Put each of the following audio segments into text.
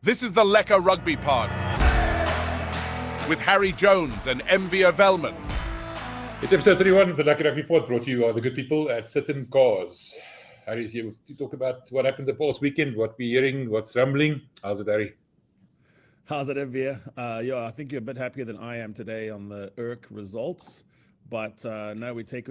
This is the Lekker Rugby Pod with Harry Jones and MV Welman. It's episode 31 of the Lekker Rugby Pod, brought to you by the good people at Sit-In Cars. Harry's here to talk about what happened the past weekend, what we're hearing, what's rumbling. How's it, Harry? How's it, MV? I think you're a bit happier than I am today on the URC results. But no, we take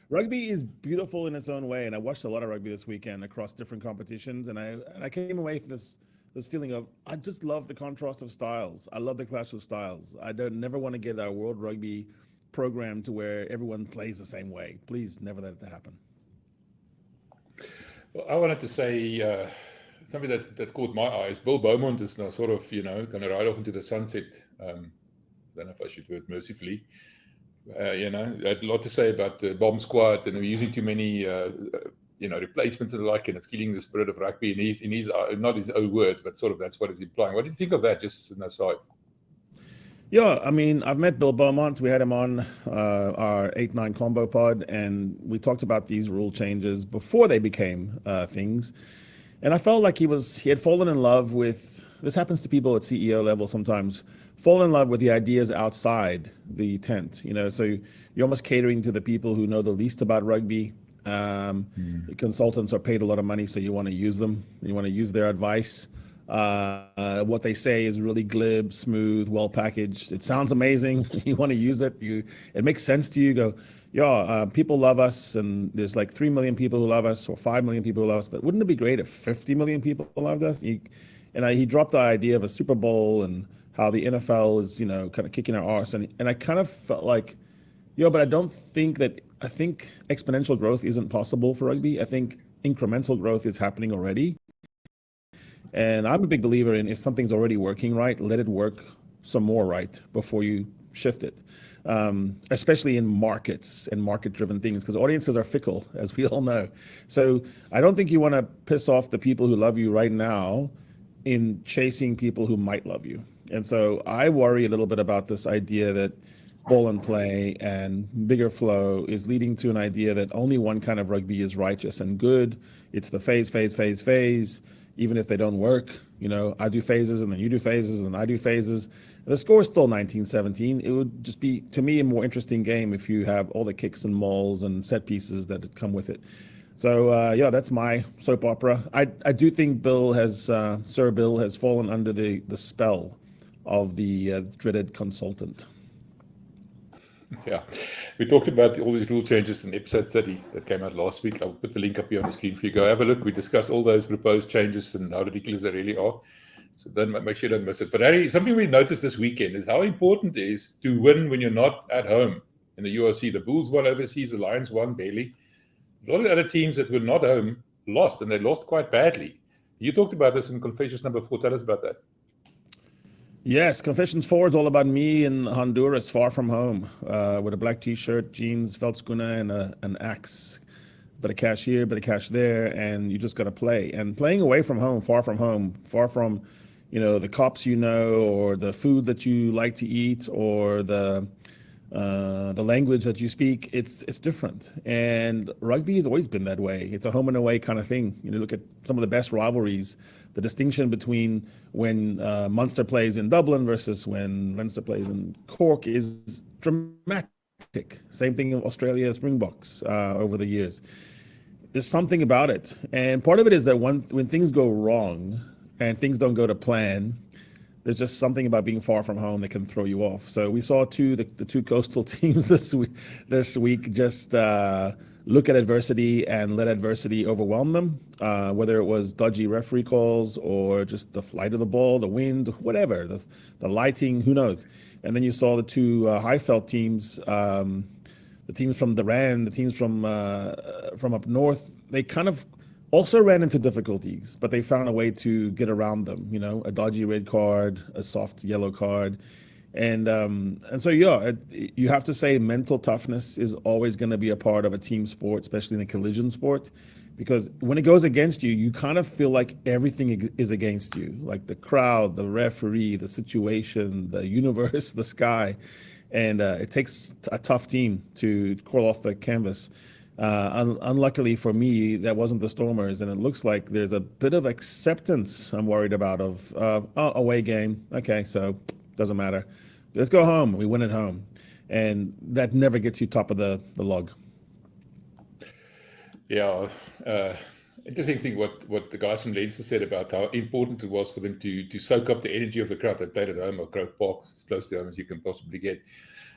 rugby is beautiful in its own way, and I watched a lot of rugby this weekend across different competitions, and I came away with this feeling of I just love the contrast of styles. I love the clash of styles. I never want to get our World Rugby program to where everyone plays the same way. Please never let it happen. Well, I wanted to say something that caught my eyes. Bill Beaumont is now sort of, going to ride off into the sunset. Don't know if I should word mercifully. I had a lot to say about the bomb squad, and we're using too many, replacements and the like, and it's killing the spirit of rugby. And he's not his own words, but sort of that's what he's implying. What do you think of that, just an aside? Yeah, I mean, I've met Bill Beaumont. We had him on our 8-9 combo pod, and we talked about these rule changes before they became things. And I felt like he had fallen in love with, this happens to people at CEO level sometimes, fall in love with the ideas outside the tent. So you're almost catering to the people who know the least about rugby. Consultants are paid a lot of money, so you want to use them. You want to use their advice. What they say is really glib, smooth, well packaged. It sounds amazing. You want to use it. It makes sense to you. People love us, and there's like 3 million people who love us, or 5 million people who love us. But wouldn't it be great if 50 million people loved us? He dropped the idea of a Super Bowl and how the NFL is, kind of kicking our arse. And I kind of felt like, but I think exponential growth isn't possible for rugby. I think incremental growth is happening already. And I'm a big believer in if something's already working right, let it work some more right before you shift it. Especially in markets and market-driven things, because audiences are fickle, as we all know. So I don't think you want to piss off the people who love you right now in chasing people who might love you. And so I worry a little bit about this idea that ball and play and bigger flow is leading to an idea that only one kind of rugby is righteous and good. It's the phase, even if they don't work. I do phases, and then you do phases, and I do phases. The score is still 19-17. It would just be, to me, a more interesting game if you have all the kicks and mauls and set pieces that come with it. So, that's my soap opera. I do think Sir Bill has fallen under the spell of the dreaded consultant. Yeah, we talked about all these rule changes in episode 30 that came out last week. I'll put the link up here on the screen for you. Go have a look. We discuss all those proposed changes and how ridiculous they really are. So make sure you don't miss it. But Harry, something we noticed this weekend is how important it is to win when you're not at home in the URC. The Bulls won overseas, the Lions won barely. A lot of the other teams that were not home lost, and they lost quite badly. You talked about this in Confessions number 4. Tell us about that. Yes, Confessions 4 is all about me in Honduras, far from home, with a black T-shirt, jeans, Veldskuna, and an axe. Bit of cash here, bit of cash there, and you just got to play. And playing away from home, far from the cops or the food that you like to eat, or the language that you speak, it's different. And rugby has always been that way. It's a home and away kind of thing. Look at some of the best rivalries. The distinction between when Munster plays in Dublin versus when Leinster plays in Cork is dramatic. Same thing in Australia, Springboks over the years. There's something about it. And part of it is that when things go wrong and things don't go to plan, there's just something about being far from home that can throw you off. So we saw the two coastal teams this week just look at adversity and let adversity overwhelm them, whether it was dodgy referee calls or just the flight of the ball, the wind, whatever, the lighting, who knows. And then you saw the two Highveld teams, the teams from the Rand, the teams from up north. They kind of also ran into difficulties, but they found a way to get around them, a dodgy red card, a soft yellow card. And so, you have to say mental toughness is always going to be a part of a team sport, especially in a collision sport, because when it goes against you, you kind of feel like everything is against you, like the crowd, the referee, the situation, the universe, the sky. And it takes a tough team to crawl off the canvas. Unluckily for me, that wasn't the Stormers, and it looks like there's a bit of acceptance I'm worried about of away game. Okay, so doesn't matter. Let's go home. We win at home, and that never gets you top of the log. Yeah, interesting thing what the guys from Leinster said about how important it was for them to soak up the energy of the crowd. They played at home at Grove Park, as close to home as you can possibly get.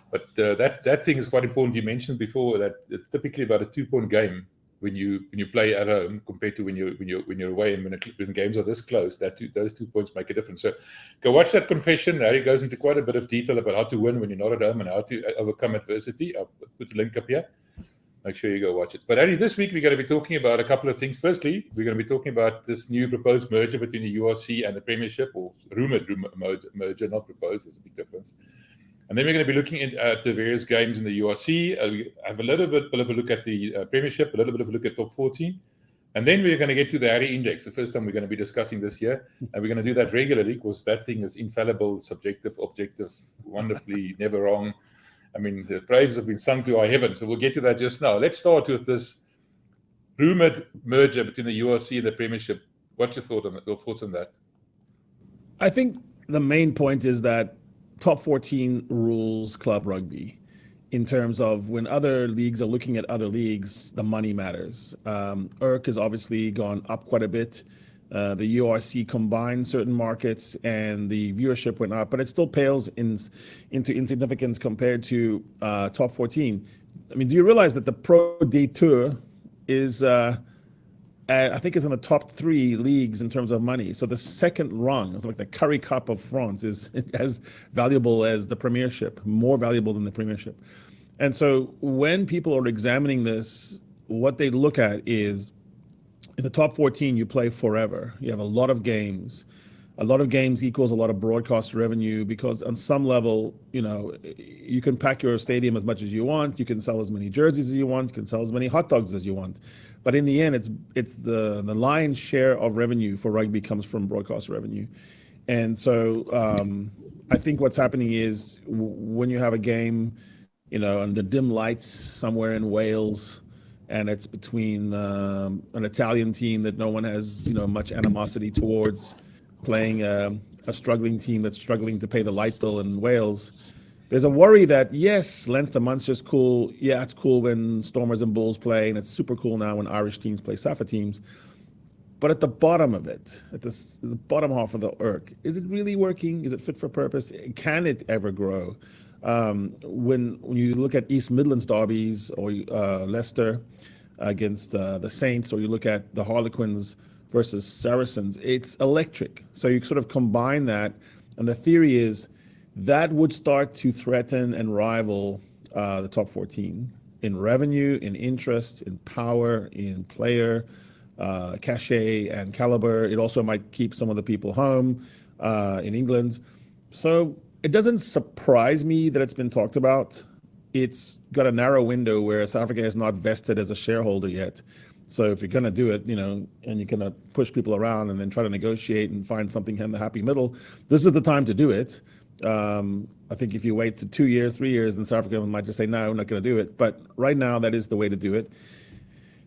But that thing is quite important. You mentioned before that it's typically about a 2-point game when you play at home compared to when you're away. And when games are this close, those 2 points make a difference. So go watch that confession. Harry goes into quite a bit of detail about how to win when you're not at home and how to overcome adversity. I'll put the link up here. Make sure you go watch it. But Harry, this week we're going to be talking about a couple of things. Firstly, we're going to be talking about this new proposed merger between the URC and the Premiership, or rumored merger, not proposed. There's a big difference. And then we're going to be looking at the various games in the URC. We have a little bit of a look at the Premiership, a little bit of a look at top 14. And then we're going to get to the Harry Index, the first time we're going to be discussing this year. And we're going to do that regularly because that thing is infallible, subjective, objective, wonderfully, never wrong. I mean, the praises have been sung to our heaven. So we'll get to that just now. Let's start with this rumored merger between the URC and the Premiership. What's your thoughts on that? I think the main point is that top 14 rules club rugby in terms of when other leagues are looking at other leagues, the money matters. URC has obviously gone up quite a bit. The URC combined certain markets and the viewership went up, but it still pales into insignificance compared to top 14. I mean, do you realize that the Pro D Tour is, I think, is in the top 3 leagues in terms of money? So the second rung, like the Curry Cup of France, is as valuable as the Premiership, more valuable than the Premiership. And so when people are examining this, what they look at is, in the top 14, you play forever. You have a lot of games. A lot of games equals a lot of broadcast revenue because on some level, you can pack your stadium as much as you want. You can sell as many jerseys as you want. You can sell as many hot dogs as you want. But in the end, it's the lion's share of revenue for rugby comes from broadcast revenue. And so I think what's happening is when you have a game, under dim lights somewhere in Wales, and it's between an Italian team that no one has, much animosity towards, playing a struggling team that's struggling to pay the light bill in Wales. There's a worry that, yes, Leinster Munster's cool. Yeah, it's cool when Stormers and Bulls play, and it's super cool now when Irish teams play SAFA teams. But at the bottom of it, at the bottom half of the URC, is it really working? Is it fit for purpose? Can it ever grow? When you look at East Midlands derbies or Leicester against the Saints, or you look at the Harlequins versus Saracens, it's electric. So you sort of combine that, and the theory is that would start to threaten and rival the top 14 in revenue, in interest, in power, in player cachet and caliber. It also might keep some of the people home in England. So it doesn't surprise me that it's been talked about. It's got a narrow window where South Africa is not vested as a shareholder yet. So if you're going to do it, and you're going to push people around and then try to negotiate and find something in the happy middle, this is the time to do it. I think if you wait to 2 years, 3 years, then South Africa might just say, no, we're not going to do it. But right now, that is the way to do it.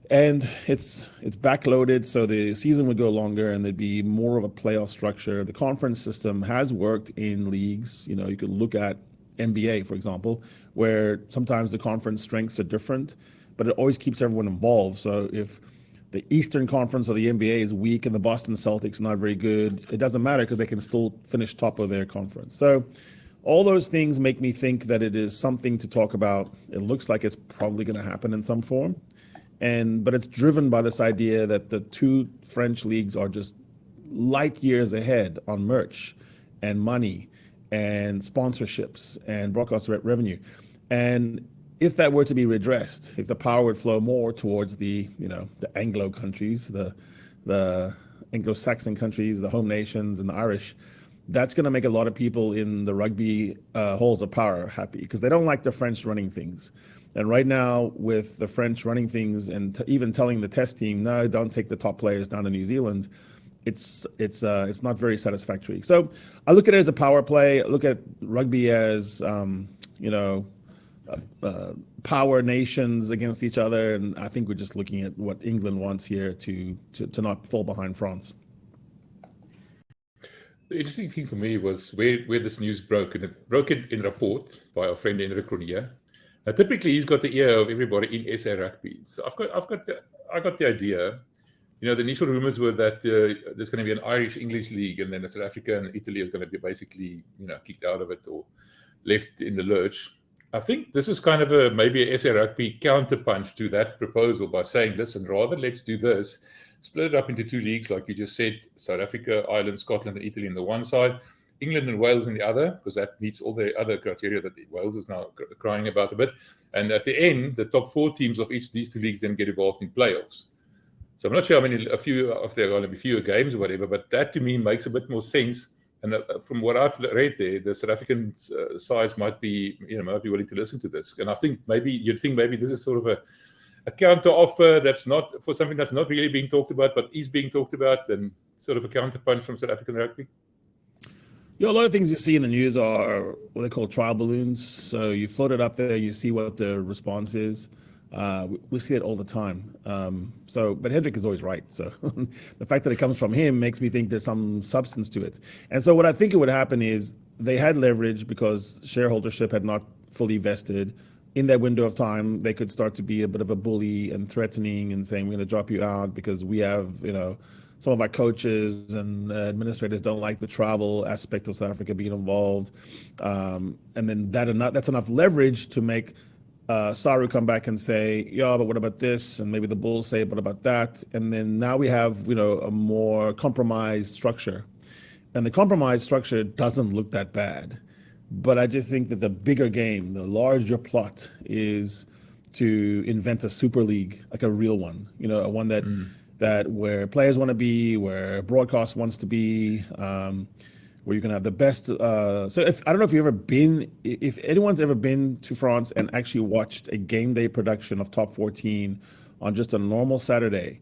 And it's backloaded, so the season would go longer and there'd be more of a playoff structure. The conference system has worked in leagues. You could look at NBA, for example, where sometimes the conference strengths are different, but it always keeps everyone involved. So if the Eastern Conference of the NBA is weak and the Boston Celtics are not very good, it doesn't matter because they can still finish top of their conference. So all those things make me think that it is something to talk about. It looks like it's probably going to happen in some form. But it's driven by this idea that the 2 French leagues are just light years ahead on merch and money and sponsorships and broadcast revenue. And if that were to be redressed, if the power would flow more towards the Anglo countries, the Anglo-Saxon countries, the home nations and the Irish, that's going to make a lot of people in the rugby halls of power happy because they don't like the French running things. And right now, with the French running things and even telling the test team, no, don't take the top players down to New Zealand, it's not very satisfactory. So I look at it as a power play. I look at rugby as power nations against each other, and I think we're just looking at what England wants here to not fall behind France. The interesting thing for me was where this news broke, and it broke it in report by our friend Henrik Cronje. Now, typically, he's got the ear of everybody in SA Rugby. So I got the idea. The initial rumors were that there's going to be an Irish-English league, and then South Africa and Italy is going to be basically, kicked out of it or left in the lurch. I think this is kind of maybe a SA Rugby counterpunch to that proposal by saying, listen, rather let's do this, split it up into two leagues, like you just said, South Africa, Ireland, Scotland, and Italy on the one side, England and Wales on the other, because that meets all the other criteria that Wales is now crying about a bit. And at the end, the top 4 teams of each of these two leagues then get involved in playoffs. So I'm not sure a few of there are going to be fewer games or whatever, but that to me makes a bit more sense. And from what I've read there, the South African sides might be willing to listen to this. And I think you'd think this is sort of a counter offer that's not for something that's not really being talked about, but is being talked about, and sort of a counterpunch from South African rugby. A lot of things you see in the news are what they call trial balloons. So you float it up there, you see what the response is. We see it all the time. But Hendrik is always right. So the fact that it comes from him makes me think there's some substance to it. And so what I think it would happen is they had leverage because shareholdership had not fully vested. In that window of time, they could start to be a bit of a bully and threatening and saying, we're going to drop you out because we have, some of our coaches and administrators don't like the travel aspect of South Africa being involved. And then that's enough leverage to make Saru come back and say, yeah, but what about this? And maybe the Bulls say, what about that? And then now we have, a more compromised structure. And the compromised structure doesn't look that bad. But I just think that the bigger game, the larger plot is to invent a super league, like a real one, one that where players want to be, where broadcast wants to be, where you can have the best. So I don't know if anyone's ever been to France and actually watched a game day production of Top 14 on just a normal Saturday,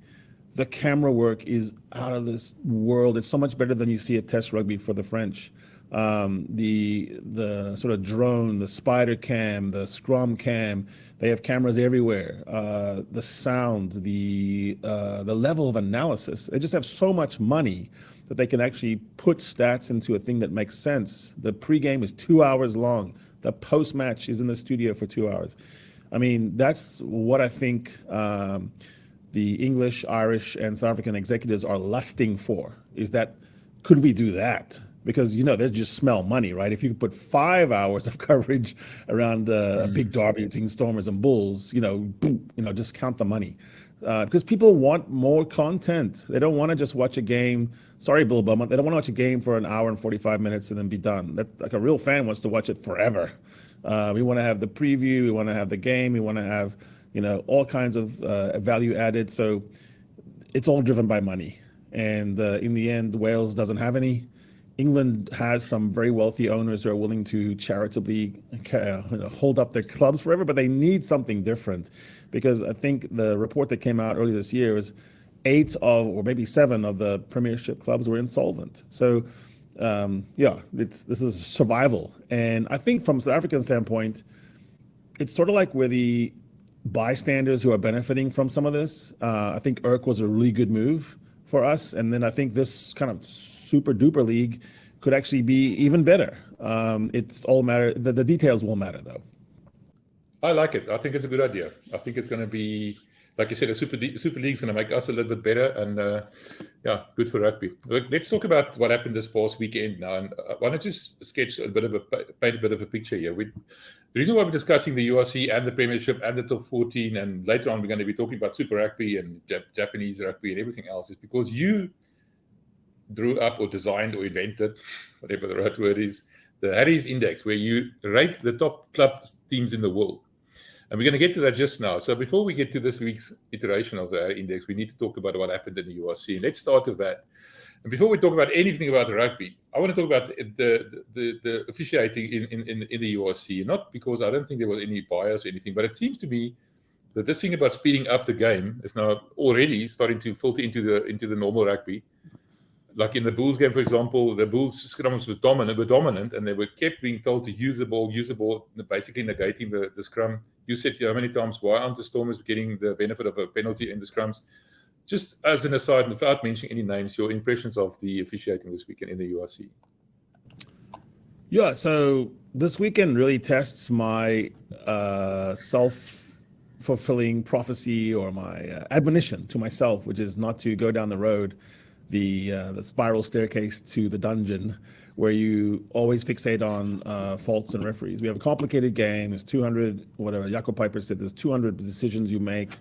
the camera work is out of this world. It's so much better than you see at Test Rugby for the French. The sort of drone, the spider cam, the scrum cam, they have cameras everywhere. The sound, the level of analysis, they just have so much money that they can actually put stats into a thing that makes sense. The pregame is 2 hours long. The post-match is in the studio for 2 hours. I mean, that's what I think the English, Irish, and South African executives are lusting for, is that, could we do that? Because, they just smell money, right? If you could put 5 hours of coverage around a big derby between Stormers and Bulls, boom, just count the money. Because people want more content. They don't want to just watch a game. Sorry, Bill Beaumont. They don't want to watch a game for an hour and 45 minutes and then be done. Like a real fan wants to watch it forever. We want to have the preview. We want to have the game. We want to have, all kinds of value added. So it's all driven by money. And in the end, Wales doesn't have any. England has some very wealthy owners who are willing to charitably hold up their clubs forever, but they need something different, because I think the report that came out earlier this year is 8 or maybe 7 of the Premiership clubs were insolvent. So this is survival. And I think from South African standpoint, it's sort of like we're the bystanders who are benefiting from some of this. I think ERC was a really good move for us. And then I think this kind of super duper league could actually be even better. It's all matter. The details will matter though. I like it. I think it's a good idea. I think it's going to be, like you said, a super league is going to make us a little bit better, and good for rugby. Let's talk about what happened this past weekend now. And why don't you sketch paint a bit of a picture here? The reason why we're discussing the URC and the Premiership and the top 14, and later on we're going to be talking about Super Rugby and Japanese rugby and everything else, is because you drew up or designed or invented, whatever the right word is, the Harry's Index, where you rate the top club teams in the world. And we're going to get to that just now. So before we get to this week's iteration of the Harry Index, we need to talk about what happened in the URC. And let's start with that. And before we talk about anything about the rugby, I want to talk about the officiating in the URC. Not because I don't think there was any bias or anything, but it seems to be that this thing about speeding up the game is now already starting to filter into the normal rugby. like in the Bulls game, for example, the Bulls scrums were dominant, and they were kept being told to use the ball, basically negating the scrum. You said how many times, why aren't the Stormers getting the benefit of a penalty in the scrums? Just as an aside, without mentioning any names, your impressions of the officiating this weekend in the URC? Yeah, so this weekend really tests my self-fulfilling prophecy, or my admonition to myself, which is not to go down the road, the spiral staircase to the dungeon, where you always fixate on faults and referees. We have a complicated game. There's 200, whatever Jaco Piper said, there's 200 decisions you make.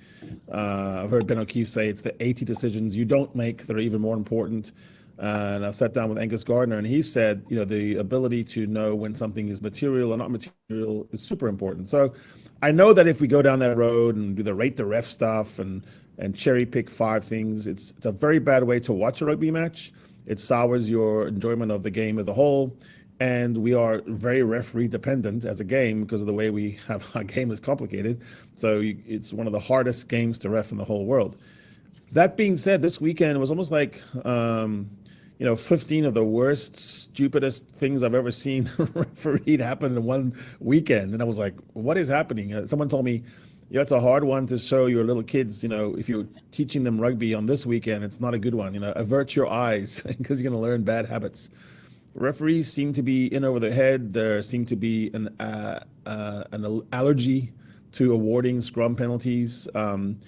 I've heard Ben O'Keefe say it's the 80 decisions you don't make that are even more important. And I've sat down with Angus Gardner, and he said, the ability to know when something is material or not material is super important. So I know that if we go down that road and do the rate the ref stuff and cherry pick 5 things, it's a very bad way to watch a rugby match. It sours your enjoyment of the game as a whole. And we are very referee dependent as a game because of the way we have our game is complicated. So it's one of the hardest games to ref in the whole world. That being said, this weekend was almost like 15 of the worst, stupidest things I've ever seen refereed happen in one weekend. And I was like, what is happening? Someone told me, it's a hard one to show your little kids, if you're teaching them rugby on this weekend, it's not a good one. Avert your eyes because you're going to learn bad habits. Referees seem to be in over their head. There seemed to be an allergy to awarding scrum penalties. And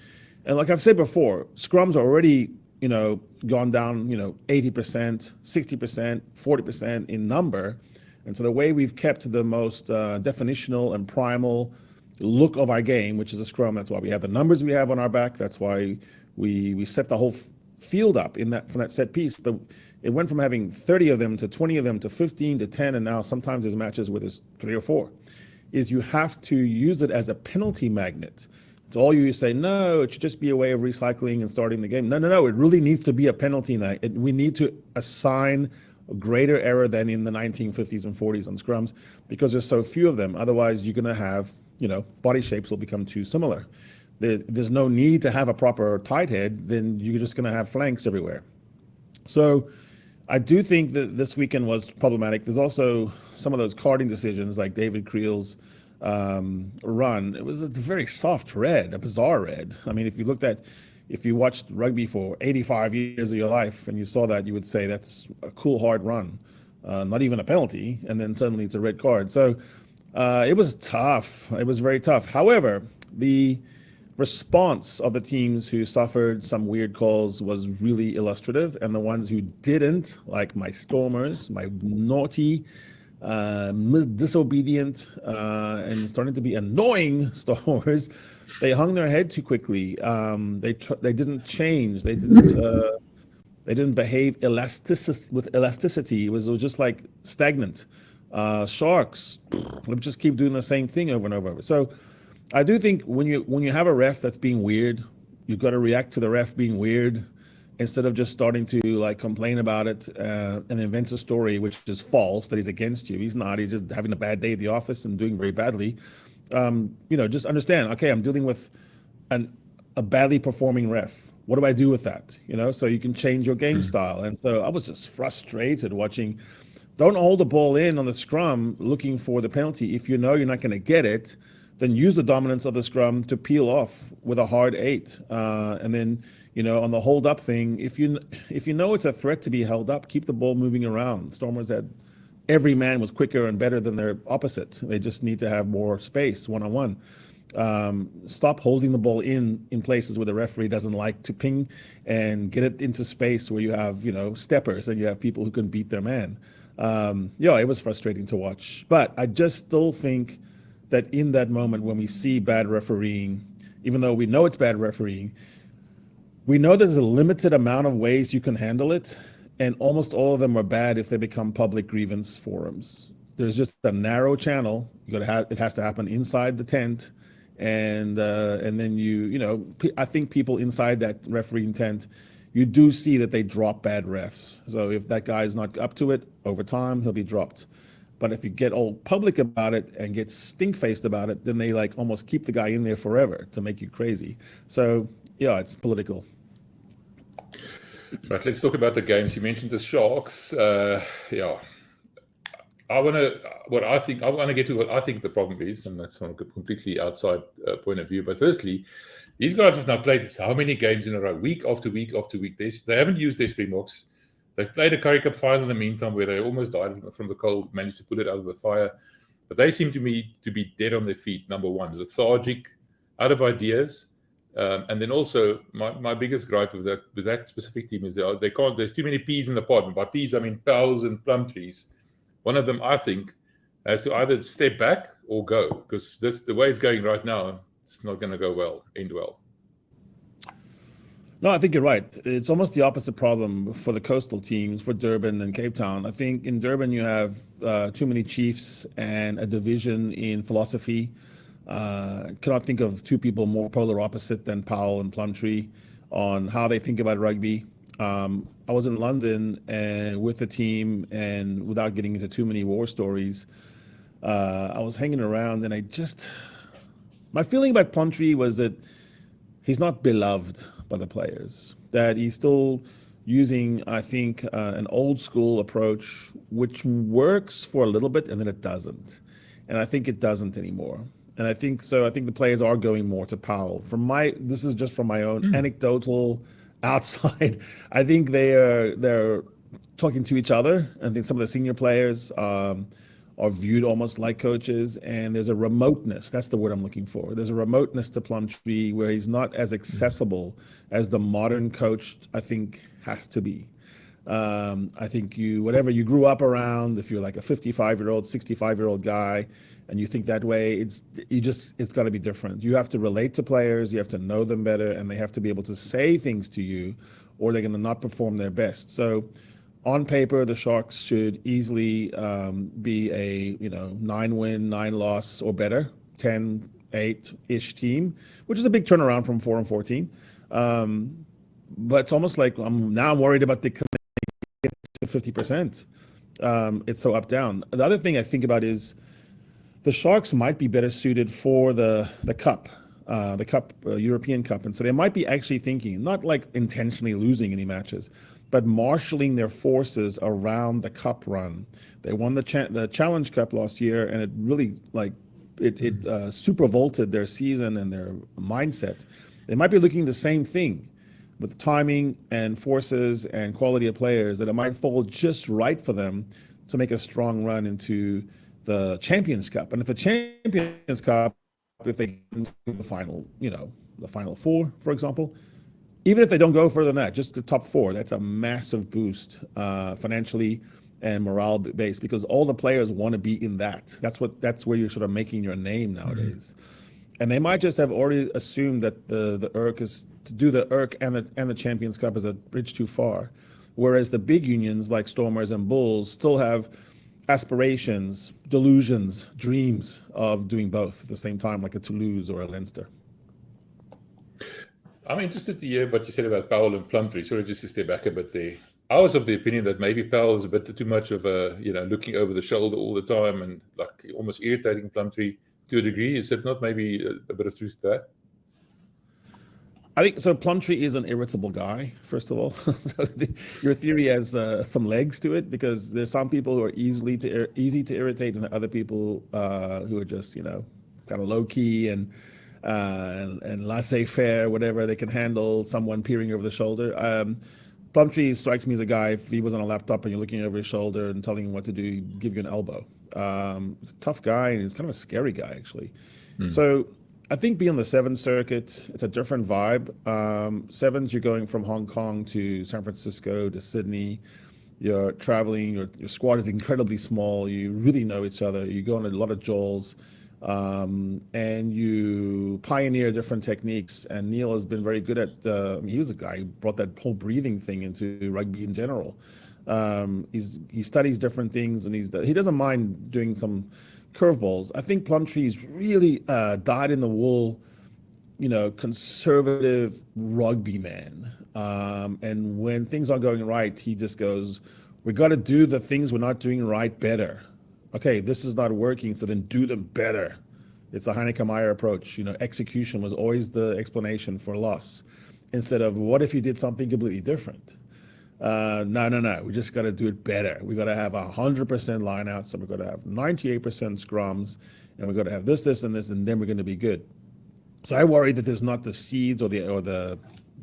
like I've said before, scrums are already gone down, 80%, 60%, 40% in number. And so the way we've kept the most definitional and primal look of our game, which is a scrum, that's why we have the numbers we have on our back. That's why we set the whole field up from that set piece. But it went from having 30 of them to 20 of them to 15 to 10. And now sometimes there's matches where there's 3 or 4. Is you have to use it as a penalty magnet. It's all you say, no, it should just be a way of recycling and starting the game. No, it really needs to be a penalty. We need to assign a greater error than in the 1950s and 40s on scrums because there's so few of them. Otherwise, you're going to have, body shapes will become too similar. There's no need to have a proper tight head. Then you're just going to have flanks everywhere. So I do think that this weekend was problematic. There's also some of those carding decisions like David Creel's run. It was a very soft red, a bizarre red. I mean, if you watched rugby for 85 years of your life and you saw that, you would say that's a cool, hard run, not even a penalty, and then suddenly it's a red card. So it was tough. It was very tough. However, the response of the teams who suffered some weird calls was really illustrative, and the ones who didn't, like my Stormers, my naughty, disobedient, and starting to be annoying Stormers, they hung their head too quickly. They didn't change. They didn't behave with elasticity. It was just like stagnant. Sharks would just keep doing the same thing over and over. So I do think when you have a ref that's being weird, you've got to react to the ref being weird instead of just starting to complain about it and invent a story which is false, that he's against you. He's not. He's just having a bad day at the office and doing very badly. Just understand, okay, I'm dealing with a badly performing ref. What do I do with that? So you can change your game style. And so I was just frustrated watching. Don't hold the ball in on the scrum looking for the penalty. If you know you're not going to get it, then use the dominance of the scrum to peel off with a hard 8. And then, on the hold up thing, if you know it's a threat to be held up, keep the ball moving around. Stormers had every man was quicker and better than their opposite. They just need to have more space one-on-one. Stop holding the ball in places where the referee doesn't like to ping, and get it into space where you have, steppers and you have people who can beat their man. It was frustrating to watch, but I just still think that in that moment when we see bad refereeing, even though we know it's bad refereeing, we know there's a limited amount of ways you can handle it, and almost all of them are bad if they become public grievance forums. There's just a narrow channel. It has to happen inside the tent, and then I think people inside that refereeing tent, you do see that they drop bad refs. So if that guy is not up to it, over time he'll be dropped. But if you get all public about it and get stink-faced about it, then they almost keep the guy in there forever to make you crazy. So yeah, it's political. Right, let's talk about the games. You mentioned the Sharks. Yeah, I want to get to what I think the problem is, and that's from a completely outside point of view. But firstly, these guys have now played how many games in a row, week after week after week. They haven't used their Springboks. They've played a Currie Cup final in the meantime where they almost died from the cold, managed to put it out of the fire. But they seem to me to be dead on their feet, number one, lethargic, out of ideas. And then also, my biggest gripe with that specific team is they can't. There's too many peas in the pod. And by peas, I mean pals and plum trees. One of them, I think, has to either step back or go, because the way it's going right now, it's not going to end well. No, I think you're right. It's almost the opposite problem for the coastal teams, for Durban and Cape Town. I think in Durban you have too many chiefs and a division in philosophy. Cannot think of two people more polar opposite than Powell and Plumtree on how they think about rugby. I was in London and with the team, and without getting into too many war stories, I was hanging around, and my feeling about Plumtree was that he's not beloved by the players, that he's still using, I think, an old school approach, which works for a little bit and then it doesn't. And I think it doesn't anymore. And I think the players are going more to Powell. This is just from my own anecdotal outside. I think they're talking to each other. I think some of the senior players are viewed almost like coaches, and there's a remoteness. That's the word I'm looking for. There's a remoteness to Plumtree where he's not as accessible as the modern coach, I think, has to be. I think whatever you grew up around, if you're like a 55-year-old, 65-year-old guy, and you think that way, it's got to be different. You have to relate to players, you have to know them better, and they have to be able to say things to you, or they're going to not perform their best. So, on paper, the Sharks should easily be a 9-win, 9-loss or better, 10-8-ish team, which is a big turnaround from 4-14. But it's almost like I'm worried about the 50%. It's so up down. The other thing I think about is the Sharks might be better suited for the cup, European Cup, and so they might be actually thinking, not like intentionally losing any matches, but marshalling their forces around the cup run. They won the Challenge Cup last year, and it really super vaulted their season and their mindset. They might be looking the same thing with timing and forces and quality of players, that it might fall just right for them to make a strong run into the Champions Cup. And if the Champions Cup, if they get into the final, the final four, for example, even if they don't go further than that, just the top four, that's a massive boost financially and morale based, because all the players want to be in that. That's where you're sort of making your name nowadays. And they might just have already assumed that the ERC is to do the ERC and the Champions Cup is a bridge too far, whereas the big unions like Stormers and Bulls still have aspirations, delusions, dreams of doing both at the same time, like a Toulouse or a Leinster. I'm interested to hear what you said about Powell and Plumtree. Sorry, just to step back a bit there. I was of the opinion that maybe Powell is a bit too much of a, looking over the shoulder all the time and like almost irritating Plumtree to a degree. Is it not maybe a bit of truth to that? I think so. Plumtree is an irritable guy, first of all. So your theory has some legs to it, because there's some people who are easy to irritate, and other people who are just kind of low key and laissez-faire, whatever. They can handle someone peering over the shoulder. Plumtree strikes me as a guy, if he was on a laptop and you're looking over his shoulder and telling him what to do, he'd give you an elbow. He's a tough guy, and he's kind of a scary guy, actually. So I think being on the Sevens circuit, it's a different vibe. Sevens, you're going from Hong Kong to San Francisco to Sydney. You're traveling, your squad is incredibly small. You really know each other. You go on a lot of jauls, and you pioneer different techniques. And Neil has been very good at, he was a guy who brought that whole breathing thing into rugby in general. He studies different things, and he doesn't mind doing some curveballs. I think Plumtree's really dyed in the wool, conservative rugby man. And when things aren't going right, he just goes, we got to do the things we're not doing right better. Okay, this is not working, so then do them better. It's the Heineke Meyer approach. Execution was always the explanation for loss, instead of what if you did something completely different. No. We just got to do it better. We got to have 100% line outs, and we got to have 98% scrums, and we got to have this, and this, and then we're going to be good. So I worry that there's not the seeds or the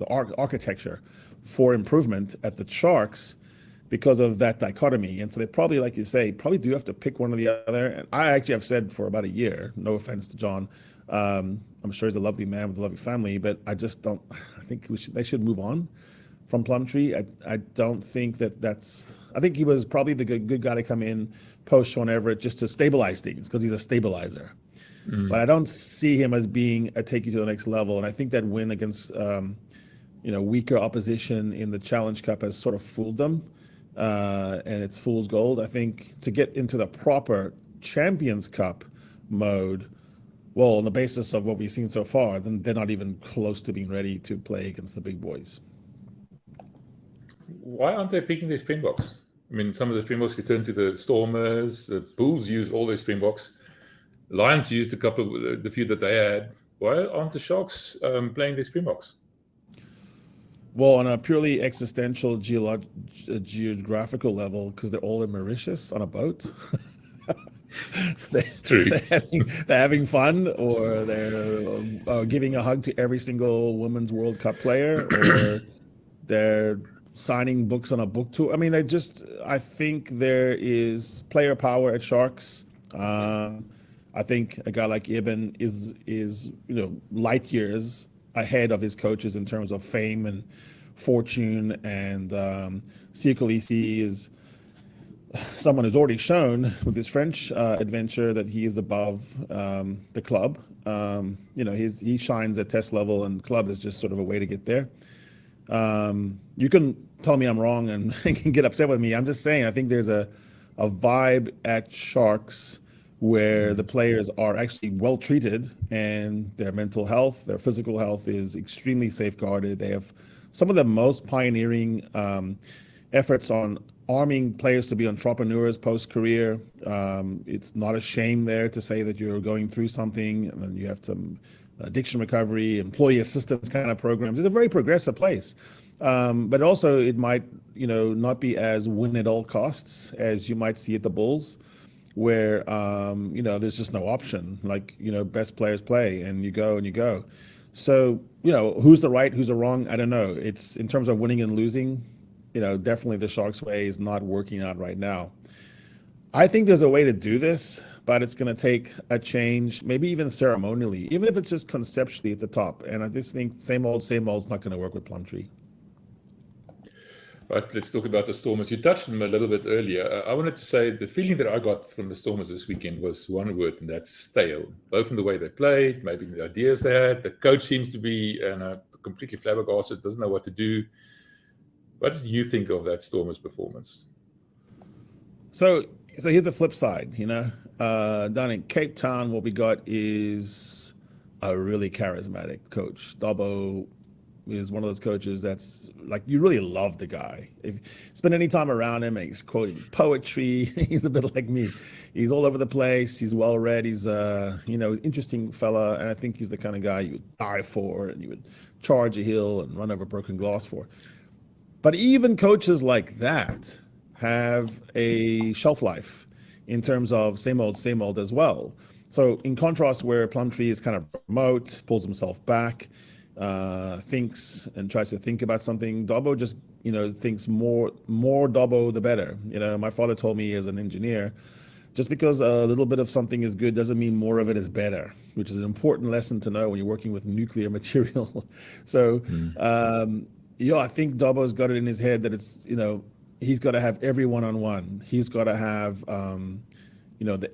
architecture for improvement at the Sharks because of that dichotomy. And so they probably, like you say, probably do have to pick one or the other. And I actually have said for about a year, no offense to John, I'm sure he's a lovely man with a lovely family, but I just don't. I think they should move on from Plumtree. I don't think that's. I think he was probably the good guy to come in post Sean Everett just to stabilize things because he's a stabilizer. But I don't see him as being a take you to the next level. And I think that win against weaker opposition in the Challenge Cup has sort of fooled them, and it's fool's gold. I think to get into the proper Champions Cup mode, well, on the basis of what we've seen so far, then they're not even close to being ready to play against the big boys. Why aren't they picking their Springboks? I mean, some of the Springboks return to the Stormers. The Bulls use all their Springboks. Lions used a couple of the few that they had. Why aren't the Sharks playing their Springboks? Well, on a purely existential geographical level, because they're all in Mauritius on a boat. they're having fun, or they're giving a hug to every single Women's World Cup player, or they're signing books on a book tour. I mean, I think there is player power at Sharks. I think a guy like Ibn is light years ahead of his coaches in terms of fame and fortune, and Siya Kolisi is someone who's already shown with his French adventure that he is above the club. He shines at test level, and club is just sort of a way to get there. You can tell me I'm wrong and can get upset with me. I'm just saying I think there's a vibe at Sharks where the players are actually well treated, and their mental health, their physical health is extremely safeguarded. They have some of the most pioneering efforts on arming players to be entrepreneurs post-career. It's not a shame there to say that you're going through something, and then you have some addiction recovery, employee assistance kind of programs. It's a very progressive place. But also it might, not be as win at all costs as you might see at the Bulls, where there's just no option. Like, best players play, and you go. So, who's the right, who's the wrong? I don't know. It's in terms of winning and losing, definitely the Sharks way is not working out right now. I think there's a way to do this, but it's going to take a change, maybe even ceremonially, even if it's just conceptually at the top. And I just think same old is not going to work with Plumtree. Right, let's talk about the Stormers. You touched on them a little bit earlier. I wanted to say the feeling that I got from the Stormers this weekend was one word, and that's stale. Both in the way they played, maybe the ideas they had. The coach seems to be completely flabbergasted, doesn't know what to do. What did you think of that Stormers performance? So here's the flip side, down in Cape Town, what we got is a really charismatic coach. Dobbo is one of those coaches that's like, you really love the guy. If you spend any time around him, and he's quoting poetry, he's a bit like me. He's all over the place. He's well read. He's interesting fella. And I think he's the kind of guy you would die for, and you would charge a hill and run over broken glass for. But even coaches like that have a shelf life in terms of same old as well. So in contrast, where Plumtree is kind of remote, pulls himself back, thinks and tries to think about something, Dobbo just, thinks more Dobbo, the better. My father told me as an engineer, just because a little bit of something is good doesn't mean more of it is better, which is an important lesson to know when you're working with nuclear material. So, I think Dobbo's got it in his head that it's, he's got to have every one-on-one. He's got to have,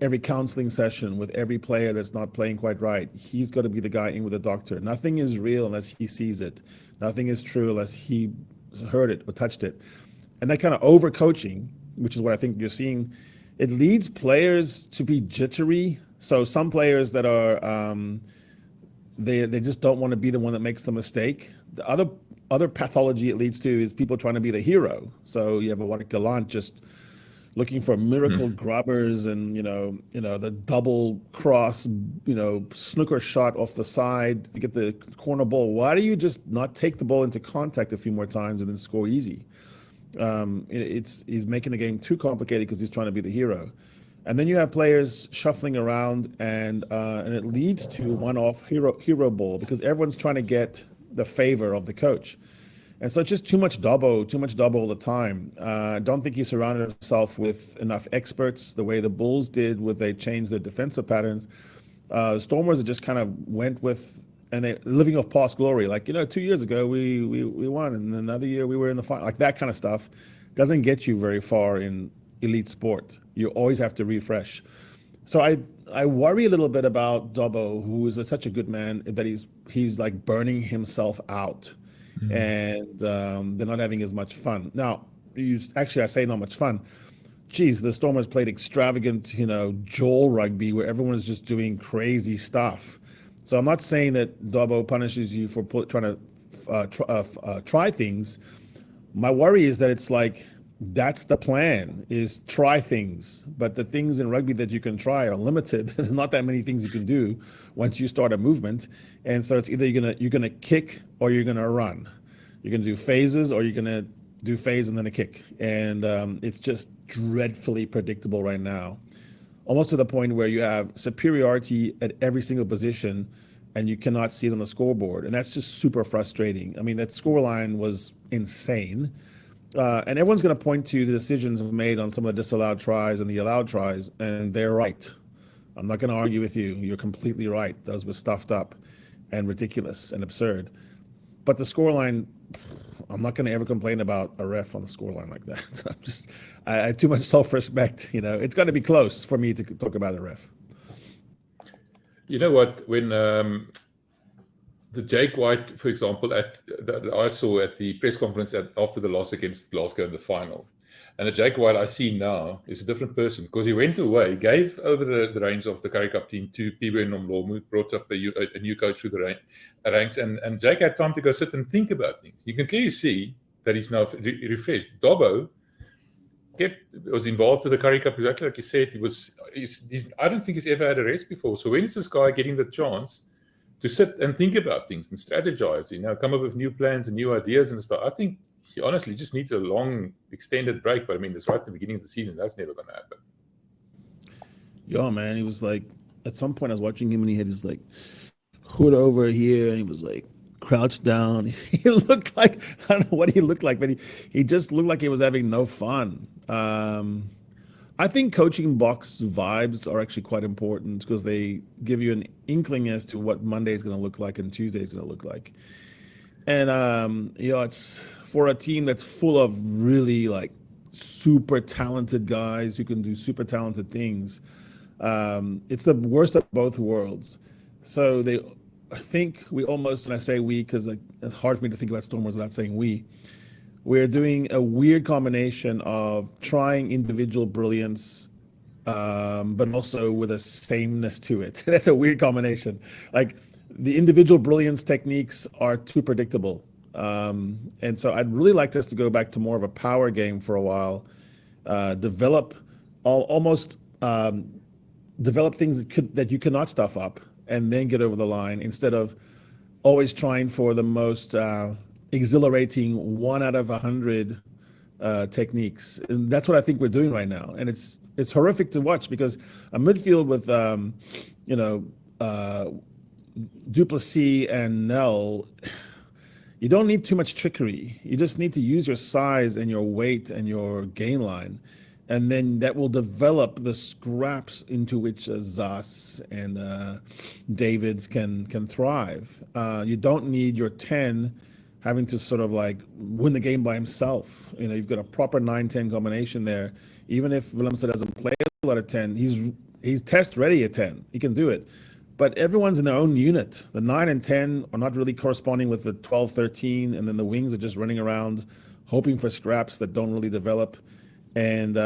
every counseling session with every player that's not playing quite right. He's got to be the guy in with the doctor. Nothing is real unless he sees it. Nothing is true unless he heard it or touched it. And that kind of over-coaching, which is what I think you're seeing, it leads players to be jittery. So some players that are, they just don't want to be the one that makes the mistake. The other pathology it leads to is people trying to be the hero. So you have a Warwick Gallant just looking for miracle grubbers and, the double cross, snooker shot off the side to get the corner ball. Why do you just not take the ball into contact a few more times and then score easy? He's making the game too complicated because he's trying to be the hero. And then you have players shuffling around, and it leads to one-off hero ball because everyone's trying to get the favor of the coach. And so it's just too much double all the time. I don't think he surrounded himself with enough experts the way the Bulls did when they changed their defensive patterns. Stormers just kind of went with, and they living off past glory. Like, 2 years ago we won, and another year we were in the final. Like that kind of stuff doesn't get you very far in elite sport. You always have to refresh. So I worry a little bit about Dobbo, who is such a good man, that he's like burning himself out. And they're not having as much fun. Now, I say not much fun. Geez, the Stormers played extravagant, jaw rugby where everyone is just doing crazy stuff. So I'm not saying that Dobbo punishes you for trying to try things. My worry is that it's like, that's the plan, is try things. But the things in rugby that you can try are limited. There's not that many things you can do once you start a movement. And so it's either you're gonna kick or you're gonna run. You're gonna do phases or you're gonna do phase and then a kick. And it's just dreadfully predictable right now. Almost to the point where you have superiority at every single position and you cannot see it on the scoreboard. And that's just super frustrating. I mean, that scoreline was insane. And everyone's going to point to the decisions made on some of the disallowed tries and the allowed tries, and they're right. I'm not going to argue with you. You're completely right. Those were stuffed up and ridiculous and absurd. But the scoreline, I'm not going to ever complain about a ref on the scoreline like that. I have too much self-respect. It's got to be close for me to talk about a ref. You know what? When the Jake White, for example, that I saw at the press conference after the loss against Glasgow in the final, and the Jake White I see now is a different person because he went away, gave over the reins of the Currie Cup team to Pibo Nomlomu, brought up a new coach through the ranks, and Jake had time to go sit and think about things. You can clearly see that he's now refreshed. Dobbo was involved with the Currie Cup, exactly like you said. I don't think he's ever had a rest before. So when is this guy getting the chance to sit and think about things and strategize, come up with new plans and new ideas and stuff? I think he honestly just needs a long, extended break. But I mean, it's right at the beginning of the season. That's never going to happen. Yeah, man. He was like, at some point I was watching him and he had his like hood over here and he was like crouched down. He looked like, I don't know what he looked like, but he just looked like he was having no fun. I think coaching box vibes are actually quite important because they give you an inkling as to what Monday is going to look like and Tuesday is going to look like. And, it's for a team that's full of really like super talented guys who can do super talented things. It's the worst of both worlds. So I think we almost, and I say we because it's hard for me to think about Stormers without saying we're doing a weird combination of trying individual brilliance, but also with a sameness to it. That's a weird combination. Like the individual brilliance techniques are too predictable. And so I'd really like us to go back to more of a power game for a while, develop things that you cannot stuff up and then get over the line instead of always trying for the most exhilarating 1 out of 100 techniques. And that's what I think we're doing right now. And it's horrific to watch because a midfield with Duplessis and Nell, you don't need too much trickery. You just need to use your size and your weight and your gain line. And then that will develop the scraps into which Zas and Davids can thrive. You don't need your 10 having to sort of like win the game by himself. You've got a proper 9-10 combination there. Even if Willemse doesn't play a lot of 10, he's test ready at 10. He can do it. But everyone's in their own unit. The 9 and 10 are not really corresponding with the 12, 13, and then the wings are just running around hoping for scraps that don't really develop. And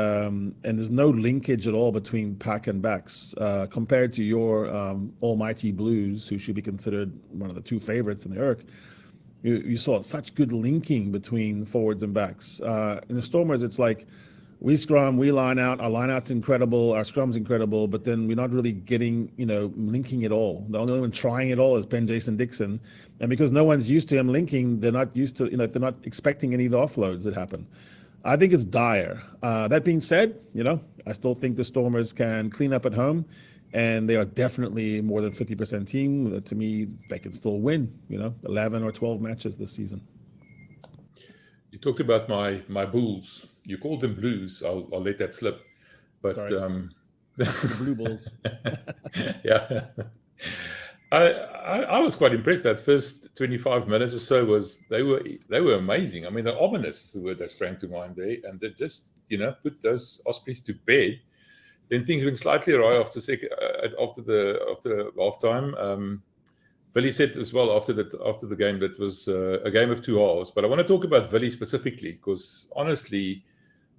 there's no linkage at all between pack and backs compared to your almighty Blues, who should be considered one of the 2 favorites in the ERC. You saw such good linking between forwards and backs. In the Stormers, it's like we scrum, we line out, our line out's incredible, our scrum's incredible, but then we're not really getting, linking at all. The only one trying it all is Ben Jason Dixon. And because no one's used to him linking, they're not used to, they're not expecting any of the offloads that happen. I think it's dire. That being said, I still think the Stormers can clean up at home, and they are definitely more than 50% team. To me, they can still win, 11 or 12 matches this season. You talked about my Bulls. You called them Blues. I'll let that slip. But Sorry. The Blue Bulls. Yeah. I was quite impressed. That first 25 minutes or so they were amazing. I mean, the ominous is the word that sprang to mind there, and they just put those Ospreys to bed. Then things went slightly awry after halftime. Willie said as well after the game that was a game of two halves. But I want to talk about Willie specifically because honestly,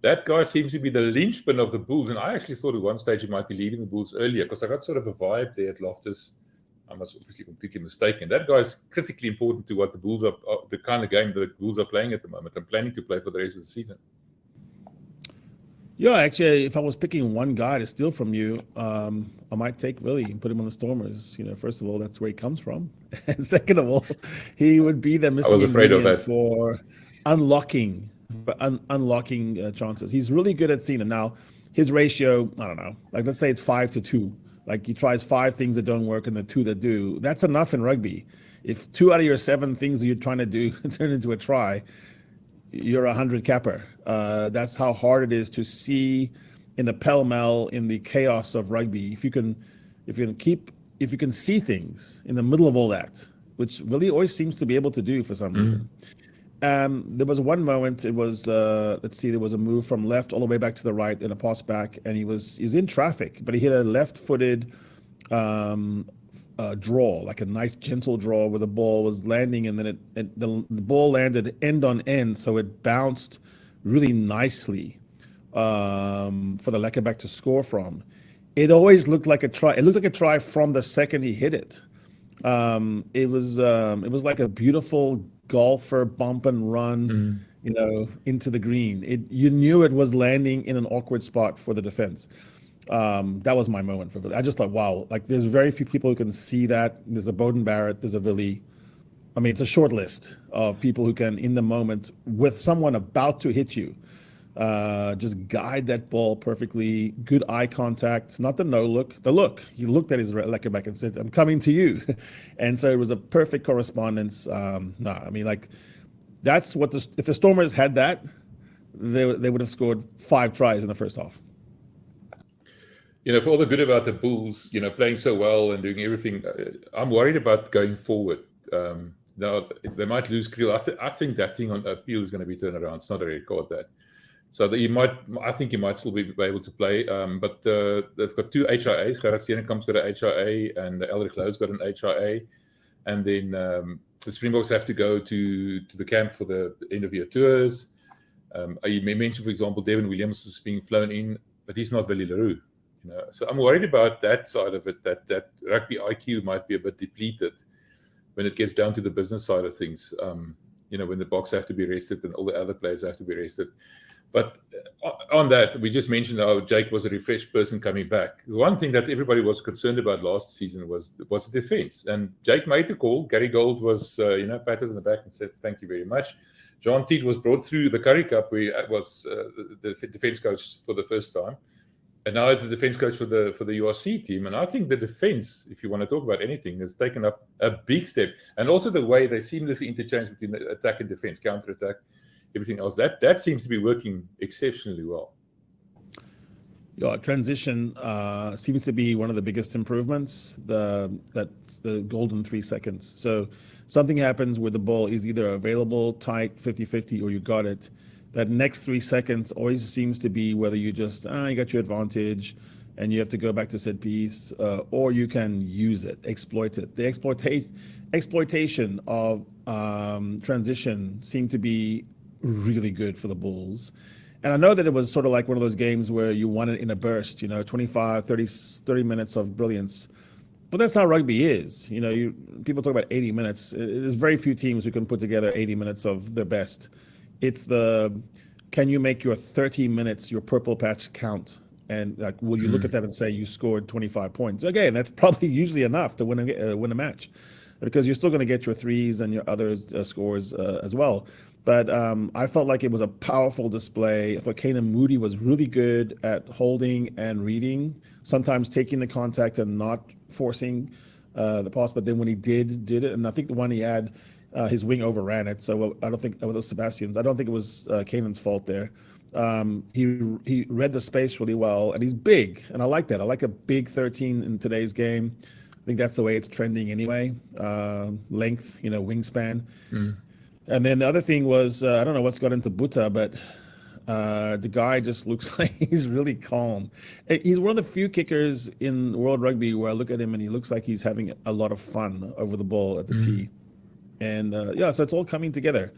that guy seems to be the linchpin of the Bulls. And I actually thought at one stage he might be leaving the Bulls earlier because I got sort of a vibe there at Loftus. I was obviously completely mistaken. That guy's critically important to what the Bulls are, the kind of game that the Bulls are playing at the moment and planning to play for the rest of the season. Yeah, actually, if I was picking one guy to steal from you, I might take Willie and put him on the Stormers. First of all, that's where he comes from. And second of all, he would be the missing ingredient for unlocking chances. He's really good at seeing them. Now, his ratio, I don't know, like let's say it's 5-2. Like he tries 5 things that don't work and the 2 that do. That's enough in rugby. If 2 out of your 7 things that you're trying to do turn into a try, you're 100 capper. That's how hard it is to see in the pell-mell, in the chaos of rugby. If you can see things in the middle of all that, which really always seems to be able to do for some reason. There was one moment. It was there was a move from left all the way back to the right and a pass back, and he was in traffic, but he hit a left-footed draw, like a nice gentle draw where the ball was landing, and then the ball landed end on end, so it bounced really nicely for the Lekker back to score from. It always looked like a try. It looked like a try from the second he hit it. It was like a beautiful golfer bump and run, into the green. You knew it was landing in an awkward spot for the defense. That was my moment for Willie. I just thought, wow, like there's very few people who can see that. There's a Bowden Barrett, there's a Willie. I mean, it's a short list of people who can, in the moment, with someone about to hit you, just guide that ball perfectly. Good eye contact, not the no look, the look. He looked at his Lekker back and said, "I'm coming to you," and so it was a perfect correspondence. I mean, like that's what if the Stormers had that, they would have scored 5 tries in the first half. For all the good about the Bulls, playing so well and doing everything, I'm worried about going forward. Now they might lose Creel. I think that thing on appeal is going to be turned around. It's not a red card that. So that I think he might still be able to play. But they've got 2 HIAs. Gerard Senekamp's got an HIA and Eldrick Louw's got an HIA. And then the Springboks have to go to the camp for the end of year tours. You may mention, for example, Devin Williams is being flown in, but he's not Willie Leroux. So I'm worried about that side of it, that rugby IQ might be a bit depleted when it gets down to the business side of things, when the Boks have to be rested and all the other players have to be rested. But on that, we just mentioned how Jake was a refreshed person coming back. One thing that everybody was concerned about last season was the defense. And Jake made the call. Gary Gold was, patted on the back and said, "Thank you very much." John Teat was brought through the Currie Cup, where he was the defense coach for the first time. And now he's the defense coach for the URC team. And I think the defense, if you want to talk about anything, has taken up a big step. And also the way they seamlessly interchange between the attack and defense, counter-attack, everything else. That seems to be working exceptionally well. Yeah, transition seems to be one of the biggest improvements, the golden 3 seconds. So something happens where the ball is either available, tight, 50-50, or you got it. That next 3 seconds always seems to be whether you just, you got your advantage and you have to go back to set piece, or you can use it, exploit it. The exploitation of transition seemed to be really good for the Bulls. And I know that it was sort of like one of those games where you won it in a burst, 25, 30 minutes of brilliance. But that's how rugby is. People talk about 80 minutes. There's very few teams who can put together 80 minutes of their best. It's can you make your 30 minutes, your purple patch count? And will you look at that and say you scored 25 points? Again, that's probably usually enough to win a match. because you're still going to get your threes and your other scores as well. But I felt like it was a powerful display. I thought Kanan Moody was really good at holding and reading, sometimes taking the contact and not forcing the pass. But then when he did it, and I think the one he had, his wing overran it. So I don't think it was Sebastian's. I don't think it was Kanan's fault there. He read the space really well, and he's big, and I like that. I like a big 13 in today's game. I think that's the way it's trending anyway. Length, wingspan. And then the other thing was, I don't know what's got into Buta, but the guy just looks like he's really calm. He's one of the few kickers in World Rugby where I look at him and he looks like he's having a lot of fun over the ball at the tee. And so it's all coming together.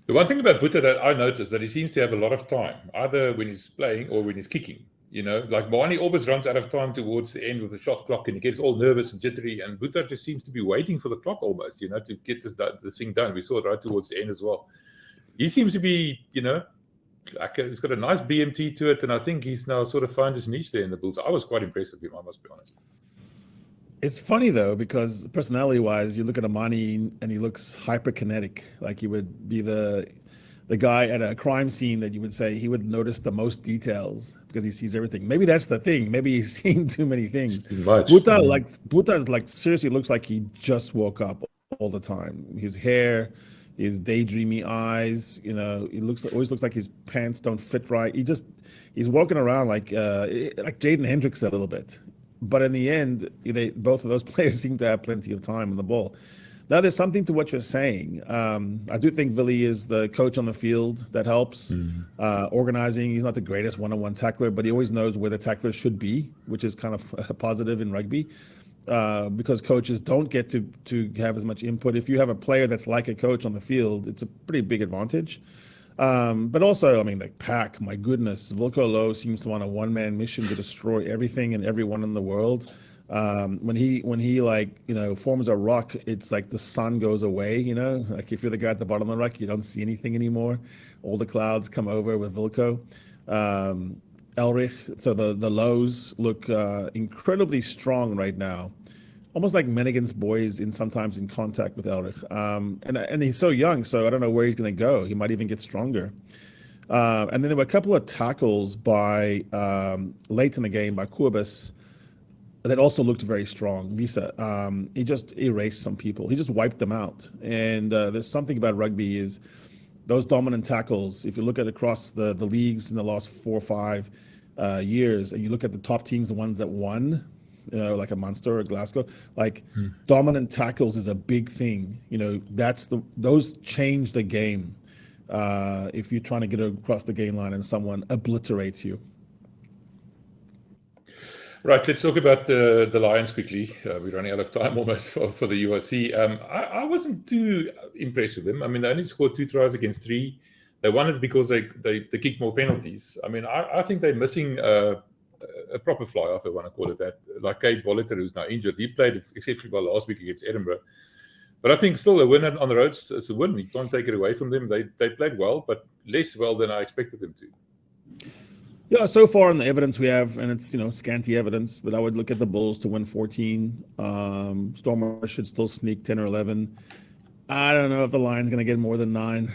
The one thing about Buta that I noticed that he seems to have a lot of time, either when he's playing or when he's kicking. Like Barney always runs out of time towards the end of the shot clock and he gets all nervous and jittery. And Buta just seems to be waiting for the clock almost, to get this thing done. We saw it right towards the end as well. He seems to be, like he's got a nice BMT to it. And I think he's now sort of found his niche there in the Bulls. I was quite impressed with him, I must be honest. It's funny though, because personality-wise, you look at Amani and he looks hyperkinetic. Like he would be the guy at a crime scene that you would say he would notice the most details because he sees everything. Maybe that's the thing. Maybe he's seen too many things. Too much. Buta seriously looks like he just woke up all the time. His hair, his daydreamy eyes. He always looks like his pants don't fit right. He's walking around like Jaden Hendricks a little bit. But in the end, both of those players seem to have plenty of time on the ball. Now, there's something to what you're saying. I do think Willie is the coach on the field that helps. Organizing, he's not the greatest one-on-one tackler, but he always knows where the tackler should be, which is kind of positive in rugby because coaches don't get to have as much input. If you have a player that's like a coach on the field, it's a pretty big advantage. But also, like Pack, my goodness, Wilco Low seems to want a one-man mission to destroy everything and everyone in the world. When he forms a rock, it's like the sun goes away, like if you're the guy at the bottom of the rock, you don't see anything anymore. All the clouds come over with Wilco. Elrich, so the lows look incredibly strong right now. Almost like Mennigan's boys sometimes in contact with Elrich. And he's so young, so I don't know where he's going to go. He might even get stronger. And then there were a couple of tackles by late in the game by Kurbis that also looked very strong. Visa, he just erased some people. He just wiped them out. And there's something about rugby is those dominant tackles. If you look at across the leagues in the last 4 or 5 years, and you look at the top teams, the ones that won, like a Munster or Glasgow, dominant tackles is a big thing. Those change the game. If you're trying to get across the game line and someone obliterates you. Right, let's talk about the Lions quickly. We're running out of time almost for the URC. I wasn't too impressed with them. They only scored 2 tries against 3. They won it because they kicked more penalties. I think they're missing a proper fly-off, if I want to call it that. Like Kate Voliter, who's now injured. He played exceptionally well last week against Edinburgh. But I think still a win on the road is a win. You can't take it away from them. They played well, but less well than I expected them to. Yeah, so far in the evidence we have, and it's scanty evidence, but I would look at the Bulls to win 14. Stormers should still sneak 10 or 11. I don't know if the Lions going to get more than 9.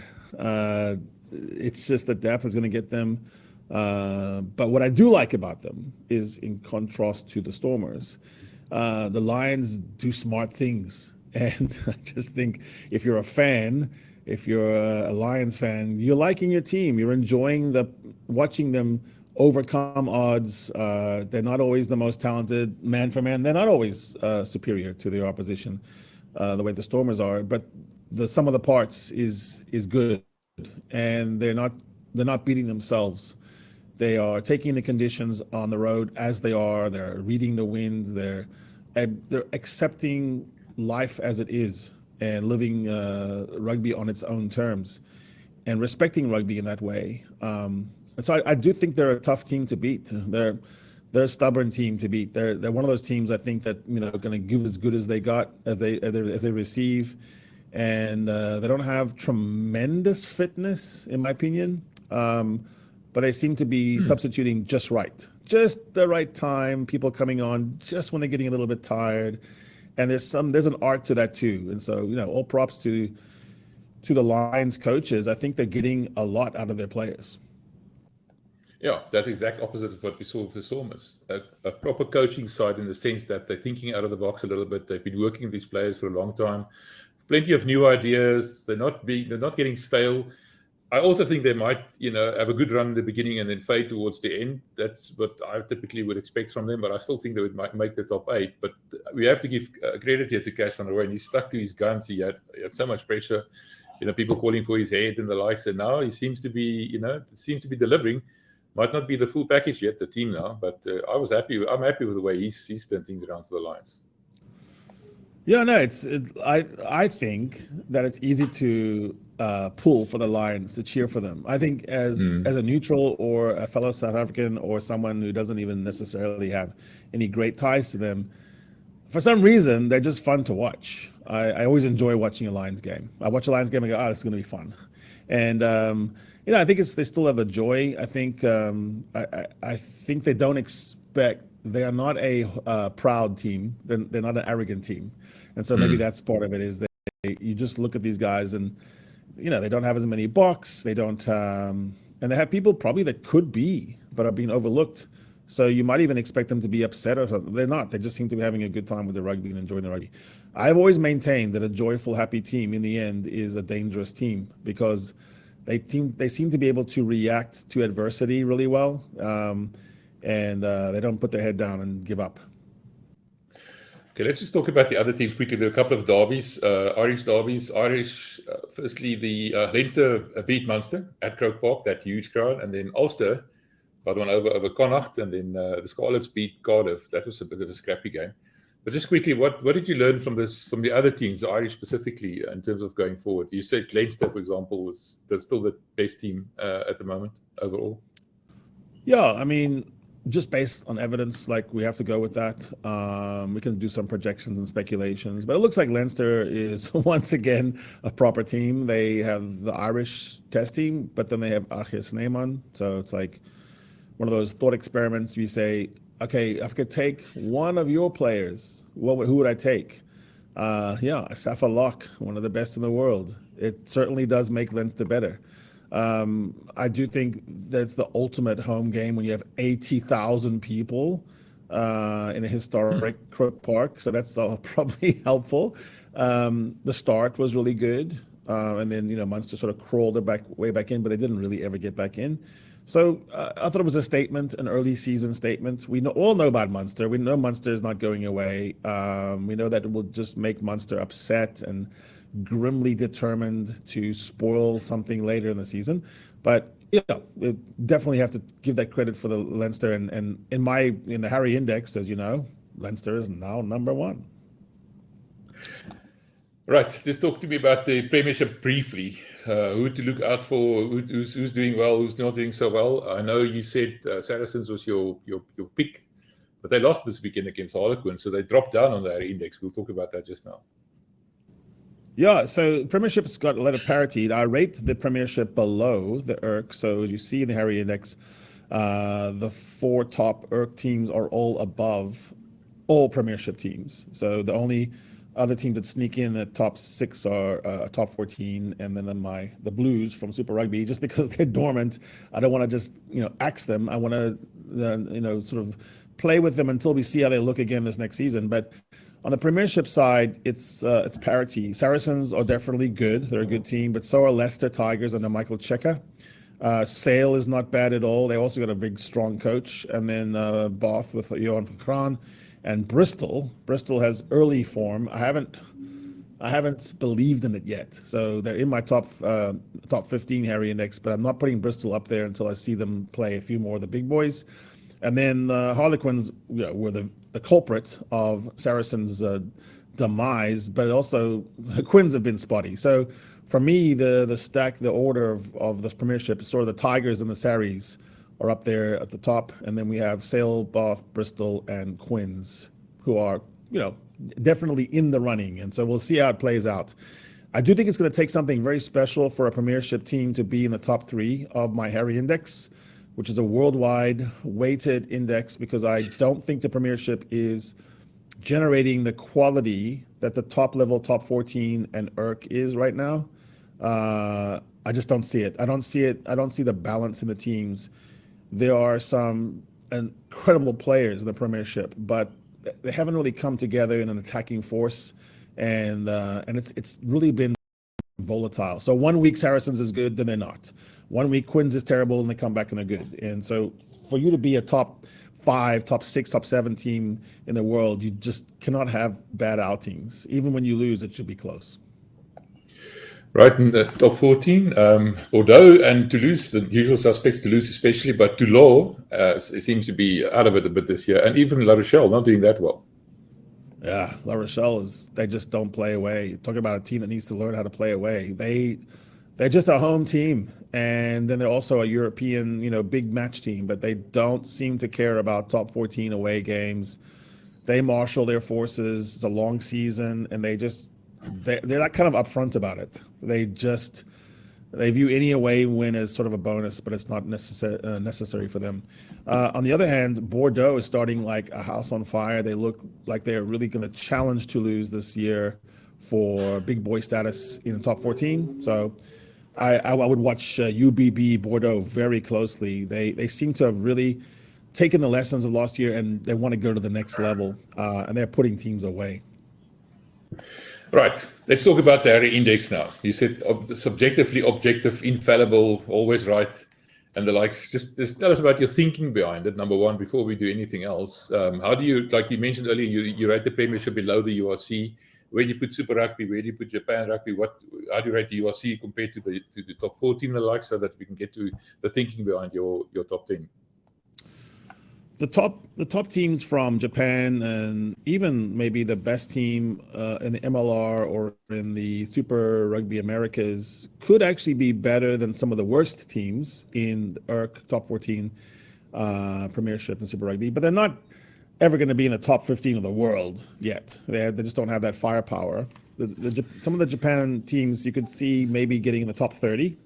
It's just the depth is going to get them. But what I do like about them is, in contrast to the Stormers, the Lions do smart things. And I just think if you're a fan, if you're a Lions fan, you're liking your team. You're enjoying watching them overcome odds. They're not always the most talented man for man. They're not always superior to their opposition, the way the Stormers are. But the sum of the parts is good, and they're not beating themselves. They are taking the conditions on the road as they are. They're reading the winds. They're accepting life as it is and living rugby on its own terms and respecting rugby in that way. And so I do think they're a tough team to beat. They're a stubborn team to beat. They're one of those teams I think that going to give as good as they got as they receive, and they don't have tremendous fitness in my opinion, but they seem to be substituting just right just the right time, people coming on just when they're getting a little bit tired. And there's an art to that too. And so, all props to the Lions coaches. I think they're getting a lot out of their players. Yeah, that's the exact opposite of what we saw with the Stormers. A proper coaching side in the sense that they're thinking out of the box a little bit. They've been working with these players for a long time. Plenty of new ideas. They're not getting stale. I also think they might, have a good run in the beginning and then fade towards the end. That's what I typically would expect from them, but I still think they would make the top 8. But we have to give credit here to Cash van Rooyen. He stuck to his guns. He had so much pressure, people calling for his head and the likes. And now he seems to be, delivering. Might not be the full package yet, the team now, but I'm happy with the way he's turned things around for the Lions. Yeah, no, I think that it's easy to pull for the Lions, to cheer for them. I think as a neutral or a fellow South African or someone who doesn't even necessarily have any great ties to them, for some reason they're just fun to watch. I always enjoy watching a Lions game. I watch a Lions game and go, this is going to be fun. And I think they still have a joy. I think I think they don't expect. They are not a proud team. They're not an arrogant team, and so maybe that's part of it. Is you just look at these guys and they don't have as many bucks. They don't, and they have people probably that could be but are being overlooked. So you might even expect them to be upset or something. They're not. They just seem to be having a good time with the rugby and enjoying the rugby. I've always maintained that a joyful, happy team in the end is a dangerous team because they seem to be able to react to adversity really well, and they don't put their head down and give up. Okay, let's just talk about the other teams quickly. There are a couple of derbies, Irish derbies. Firstly, the Leinster beat Munster at Croke Park, that huge crowd, and then Ulster got one over Connacht, and then the Scarlets beat Cardiff. That was a bit of a scrappy game. But just quickly, what did you learn from the other teams, the Irish specifically, in terms of going forward? You said Leinster, for example, that's still the best team at the moment overall. Yeah, I mean, just based on evidence, like we have to go with that. We can do some projections and speculations, but it looks like Leinster is once again a proper team. They have the Irish test team, but then they have Archis Neyman. So it's like one of those thought experiments. You say, okay, if I could take one of your players, who would I take? Safa Locke, one of the best in the world. It certainly does make Leinster better. I do think that's the ultimate home game when you have 80,000 people in a historic Croke Park. So that's probably helpful. The start was really good. And then, Munster sort of crawled way back in, but they didn't really ever get back in. So I thought it was a statement, an early season statement. We all know about Munster. We know Munster is not going away. We know that it will just make Munster upset and grimly determined to spoil something later in the season. But we definitely have to give that credit for the Leinster. And in the Harry Index, as you know, Leinster is now number 1. Right. Just talk to me about the Premiership briefly. Who to look out for? Who's doing well? Who's not doing so well? I know you said Saracens was your pick, but they lost this weekend against Harlequins, so they dropped down on their index. We'll talk about that just now. Yeah, so Premiership's got a lot of parity. I rate the Premiership below the ERC. So as you see in the Harry Index, the 4 top ERC teams are all above all Premiership teams. So the only other teams that sneak in the top 6 are top 14, and then the Blues from Super Rugby, just because they're dormant. I don't want to just axe them. I want to sort of play with them until we see how they look again this next season. But on the Premiership side, it's parity. Saracens are definitely good. They're a good team, but so are Leicester Tigers under Michael Cheika. Sale is not bad at all. They also got a big, strong coach. And then Bath with Johan van Kraan. And Bristol has early form. I haven't believed in it yet. So they're in my top 15 Harry Index, but I'm not putting Bristol up there until I see them play a few more of the big boys. And then Harlequins were the culprit of Saracens' demise, but also the Quins have been spotty. So for me, the order of this Premiership is sort of the Tigers and the Sarries are up there at the top, and then we have Sale, Bath, Bristol, and Quins, who are, definitely in the running. And so we'll see how it plays out. I do think it's going to take something very special for a Premiership team to be in the top 3 of my Harry Index. which is a worldwide weighted index, because I don't think the Premiership is generating the quality that the top level, top 14 and ERC is right now. I just don't see it. I don't see it. I don't see the balance in the teams. There are some incredible players in the Premiership, but they haven't really come together in an attacking force, and it's really been volatile. So 1 week Saracens is good, then they're not. 1 week Quins is terrible, and they come back and they're good. And so for you to be a top 5, top 6, top 7 team in the world, you just cannot have bad outings. Even when you lose, it should be close. Right, in the top 14, Bordeaux and Toulouse, the usual suspects, Toulouse especially, but Toulon seems to be out of it a bit this year, and even La Rochelle not doing that well. Yeah, La Rochelle they just don't play away. Talking about a team that needs to learn how to play away. They're just a home team, and then they're also a European, big match team, but they don't seem to care about top 14 away games. They marshal their forces. It's a long season, and they're not kind of upfront about it. They view any away win as sort of a bonus, but it's not necessary for them. On the other hand, Bordeaux is starting like a house on fire. They look like they're really going to challenge Toulouse this year for big boy status in the top 14. So I would watch UBB Bordeaux very closely. They seem to have really taken the lessons of last year, and they want to go to the next level, and they're putting teams away. Right, let's talk about the Harry Index now. You said subjectively objective, infallible, always right, and the likes. Just tell us about your thinking behind it, number one, before we do anything else. How do you, like you mentioned earlier, you rate the Premiership below the URC. Where do you put Super Rugby? Where do you put Japan Rugby? How do you rate the URC compared to the top 14 and the like, so that we can get to the thinking behind your top 10? The top teams from Japan, and even maybe the best team in the MLR or in the Super Rugby Americas, could actually be better than some of the worst teams in the ERC top 14 Premiership and Super Rugby. But they're not ever going to be in the top 15 of the world yet. They just don't have that firepower. Some of the Japan teams you could see maybe getting in the top 30.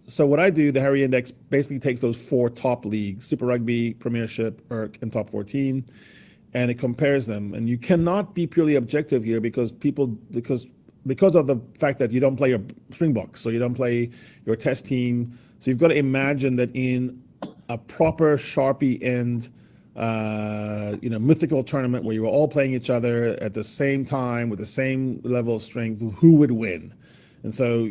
So what I do, the Harry Index basically takes those 4 top leagues, Super Rugby, Premiership, ERC, and top 14, and it compares them. And you cannot be purely objective here because of the fact that you don't play your Springboks, so you don't play your test team. So you've got to imagine that in a proper Sharpie end, mythical tournament where you were all playing each other at the same time with the same level of strength, who would win? And so,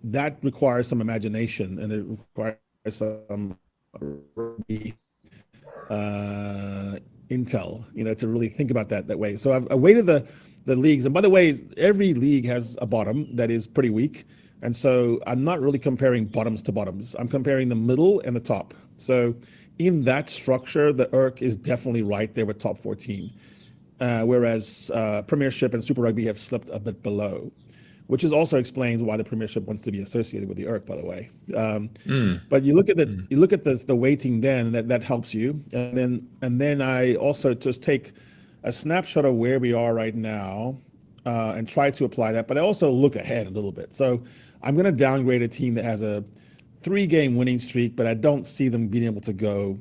that requires some imagination, and it requires some intel, to really think about that way. So I weighted the leagues. And by the way, every league has a bottom that is pretty weak. And so I'm not really comparing bottoms to bottoms. I'm comparing the middle and the top. So in that structure, the ERC is definitely right there with top 14, whereas Premiership and Super Rugby have slipped a bit below, which also explains why the Premiership wants to be associated with the ERC, by the way. But you look at the weighting, then that helps you, and then I also just take a snapshot of where we are right now and try to apply that. But I also look ahead a little bit. So I'm going to downgrade a team that has a 3-game winning streak, but I don't see them being able to go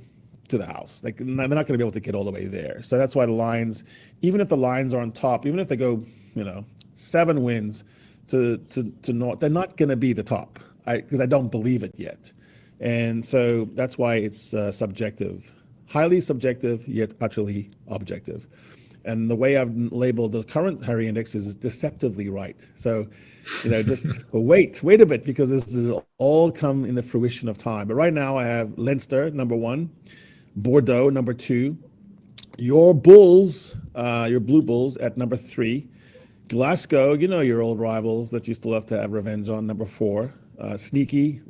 to the house. Like, they're not going to be able to get all the way there. So that's why the Lions, even if the Lions are on top, even if they go, 7 wins. To not, they're not going to be the top, because I don't believe it yet, and so that's why it's subjective, highly subjective yet utterly objective. And the way I've labeled the current Harry Index is deceptively right. So, just wait a bit, because this is all come in the fruition of time. But right now I have Leinster number 1, Bordeaux number 2, your Bulls, your Blue Bulls at number 3. Glasgow, your old rivals that you still have to have revenge on, number 4. Sneaky.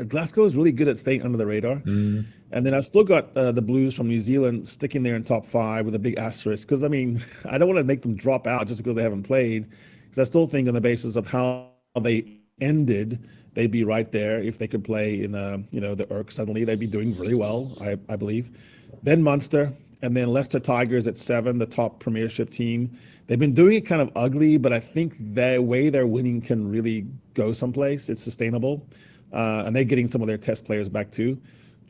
Glasgow is really good at staying under the radar. And then I've still got the Blues from New Zealand sticking there in top 5 with a big asterisk, because, I don't want to make them drop out just because they haven't played, because I still think on the basis of how they ended, they'd be right there. If they could play in the ERC suddenly, they'd be doing really well, I believe. Then Munster, and then Leicester Tigers at 7, the top Premiership team. They've been doing it kind of ugly, but I think the way they're winning can really go someplace. It's sustainable. And they're getting some of their test players back too.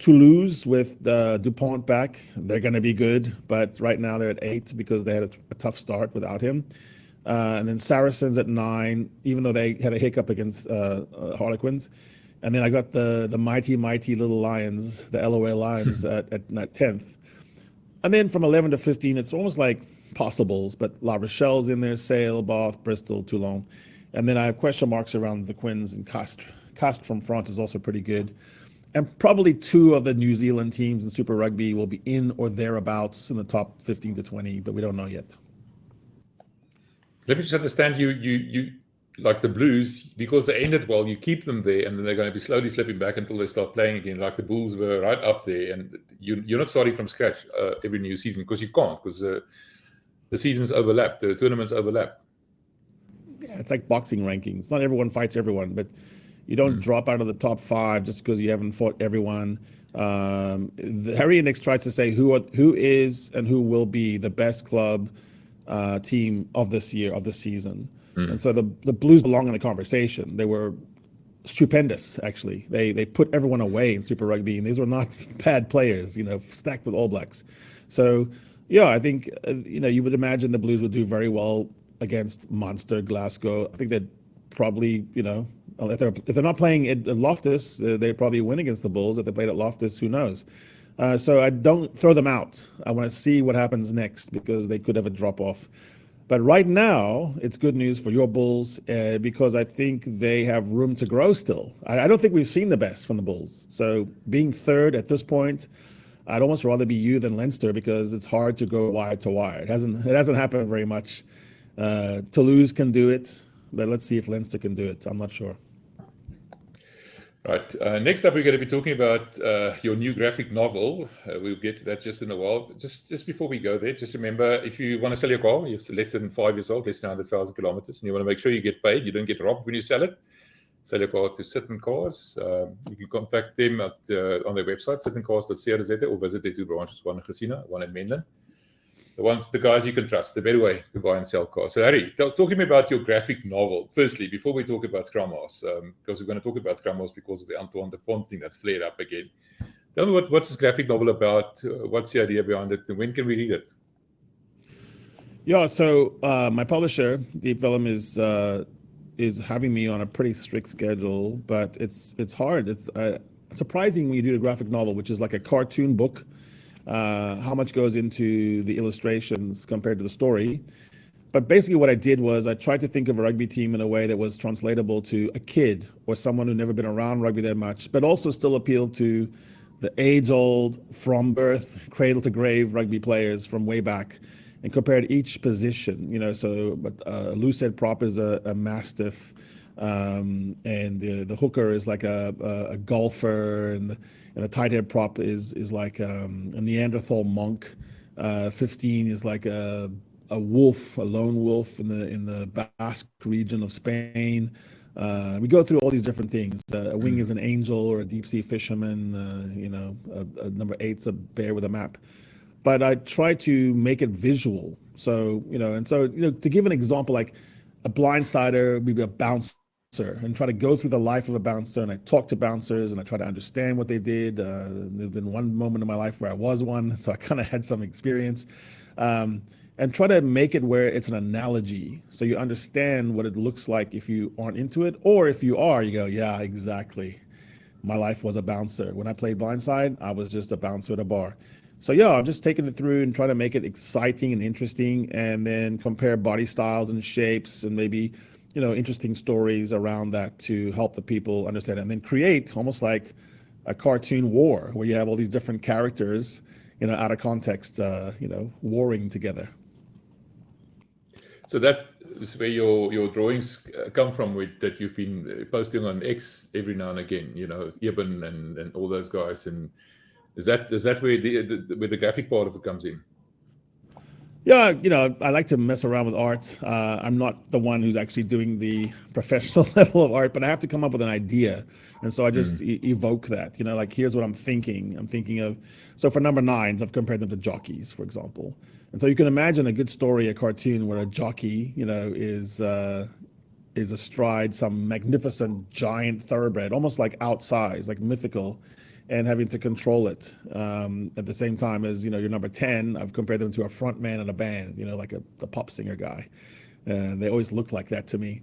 Toulouse with Dupont back, they're going to be good, but right now they're at 8 because they had a tough start without him. And then Saracens at 9, even though they had a hiccup against Harlequins. And then I got the mighty little Lions, the LOA Lions at 10th. And then from 11 to 15, it's almost like possibles, but La Rochelle's in there, Sale, Bath, Bristol, Toulon. And then I have question marks around the Quins and Castres. Castres from France is also pretty good. And probably 2 of the New Zealand teams in Super Rugby will be in or thereabouts in the top 15 to 20, but we don't know yet. Let me just understand you like the Blues, because they ended well, you keep them there, and then they're going to be slowly slipping back until they start playing again. Like the Bulls were right up there, and you're not starting from scratch every new season, because you can't, because the seasons overlap, the tournaments overlap. Yeah, it's like boxing rankings. Not everyone fights everyone, but you don't drop out of the top 5 just because you haven't fought everyone. Harry Index tries to say who is and who will be the best club team of this year, of the season. And so the Blues belong in the conversation. They were stupendous, actually. They put everyone away in Super Rugby, and these were not bad players, stacked with All Blacks. So, yeah, I think, you would imagine the Blues would do very well against Munster, Glasgow. I think they'd probably, if they're not playing at Loftus, they'd probably win against the Bulls. If they played at Loftus, who knows? So I don't throw them out. I want to see what happens next, because they could have a drop-off. But right now, it's good news for your Bulls because I think they have room to grow still. I don't think we've seen the best from the Bulls. So being 3rd at this point, I'd almost rather be you than Leinster, because it's hard to go wire to wire. It hasn't happened very much. Toulouse can do it, but let's see if Leinster can do it. I'm not sure. Right. Next up, we're going to be talking about your new graphic novel. We'll get to that just in a while. Just before we go there, just remember, if you want to sell your car, you're less than 5 years old, less than 100,000 kilometers, and you want to make sure you get paid, you don't get robbed when you sell it. Sell your car to Sit and Cars. You can contact them on their website, sitandcars.co.za, or visit their 2 branches, one in Gesina, one in Menlyn. The guys you can trust, the better way to buy and sell cars. So Harry, talk to me about your graphic novel. Firstly, before we talk about Scrumhalves, because we're going to talk about Scrumhalves because of the Antoine de Pont thing that's flared up again. Tell me what's this graphic novel about? What's the idea behind it? And when can we read it? Yeah, so my publisher, Deep Vellum, is having me on a pretty strict schedule, but it's hard. It's surprising when you do a graphic novel, which is like a cartoon book. How much goes into the illustrations compared to the story. But basically what I did was I tried to think of a rugby team in a way that was translatable to a kid or someone who'd never been around rugby that much, but also still appealed to the age-old, from birth, cradle to grave rugby players from way back, and compared each position. So a loose-head prop is a mastiff, and the hooker is like a golfer, and the tight head prop is like a Neanderthal monk. 15 is like a wolf, a lone wolf in the Basque region of Spain. We go through all these different things. A wing is an angel or a deep sea fisherman. A number 8's a bear with a map. But I try to make it visual. So to give an example, like a blindsider would be a bouncer, and try to go through the life of a bouncer, and I talk to bouncers and I try to understand what they did. There's been one moment in my life where I was one, so I kind of had some experience, and try to make it where it's an analogy, so you understand what it looks like if you aren't into it, or if you are, you go, yeah, exactly. My life was a bouncer. When I played blindside, I was just a bouncer at a bar. So yeah, I'm just taking it through and trying to make it exciting and interesting, and then compare body styles and shapes, and maybe interesting stories around that to help the people understand it, and then create almost like a cartoon war where you have all these different characters, out of context, warring together. So that is where your drawings come from, that you've been posting on X every now and again, Eben and all those guys. And is that where the graphic part of it comes in? Yeah, I like to mess around with art. I'm not the one who's actually doing the professional level of art, but I have to come up with an idea. And so I just evoke that, like, here's what I'm thinking. I'm thinking of, so for number 9s, I've compared them to jockeys, for example. And so you can imagine a good story, a cartoon where a jockey, is astride some magnificent giant thoroughbred, almost like outsized, like mythical. and having to control it at the same time as, you're number 10. I've compared them to a front man in a band, like the pop singer guy. They always look like that to me.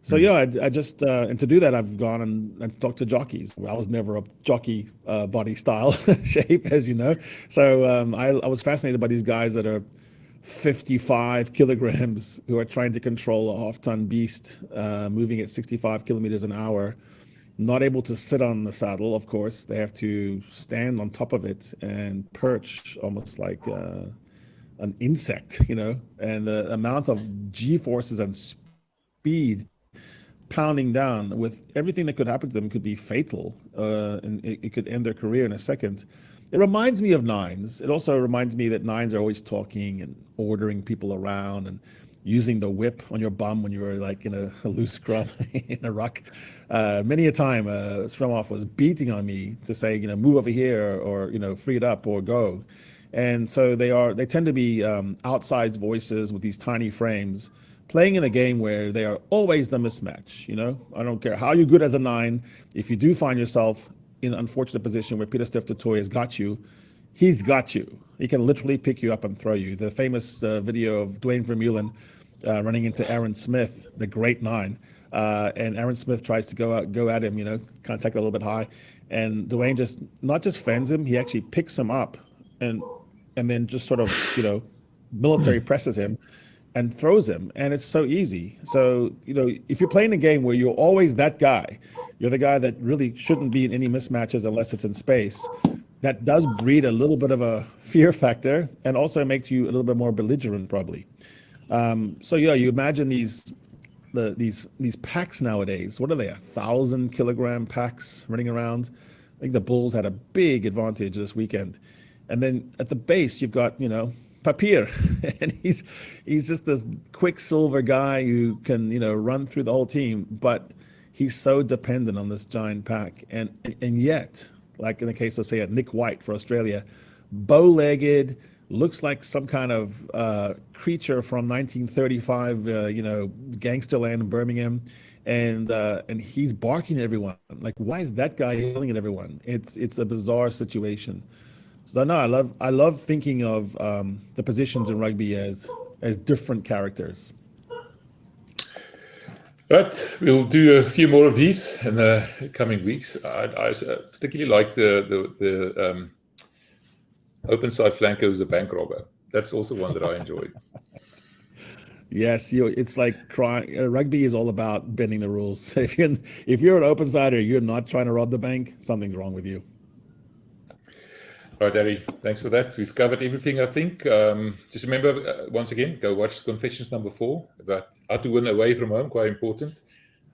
So I just and to do that, I've gone and talked to jockeys. I was never a jockey body style shape, as you know. So I was fascinated by these guys that are 55 kilograms who are trying to control a half-ton beast, moving at 65 kilometers an hour, not able to sit on the saddle. Of course, they have to stand on top of it and perch almost like an insect, and the amount of G-forces and speed pounding down with everything that could happen to them could be fatal, and it could end their career in a second. It reminds me of nines. It also reminds me that nines are always talking and ordering people around and using the whip on your bum when you were like in a loose scrum in a ruck. Many a time, Scrumhalf was beating on me to say, move over here, or free it up or go. And so they tend to be outsized voices with these tiny frames, playing in a game where they are always the mismatch. I don't care how you're good as a nine. If you do find yourself in an unfortunate position where Peter Stiff Toy has got you, he's got you. He can literally pick you up and throw you. The famous video of Dwayne Vermeulen running into Aaron Smith, the great nine, and Aaron Smith tries to go at him, kind of take it a little bit high, and Dwayne not just fends him, he actually picks him up and then just sort of military presses him and throws him, and it's so easy. So if you're playing a game where you're always that guy, you're the guy that really shouldn't be in any mismatches unless it's in space. That does breed a little bit of a fear factor, and also makes you a little bit more belligerent, probably. So you imagine these packs nowadays. What are they? 1,000 kilogram packs running around. I think the Bulls had a big advantage this weekend. And then at the base, you've got Papier, and he's just this quicksilver guy who can run through the whole team, but he's so dependent on this giant pack, and yet, like in the case of say Nick White for Australia, bow-legged, looks like some kind of creature from 1935, gangsterland in Birmingham, and he's barking at everyone. Like, why is that guy yelling at everyone? It's a bizarre situation. So no, I love thinking of the positions in rugby as different characters. But we'll do a few more of these in the coming weeks. I particularly like the open side flanker who's a bank robber. That's also one that I enjoyed. Yes, it's like crying. Rugby is all about bending the rules. If you're an open sider, you're not trying to rob the bank, something's wrong with you. All right, Harry, thanks for that. We've covered everything, I think. Just remember, once again, go watch Confessions number 4 about how to win away from home, quite important.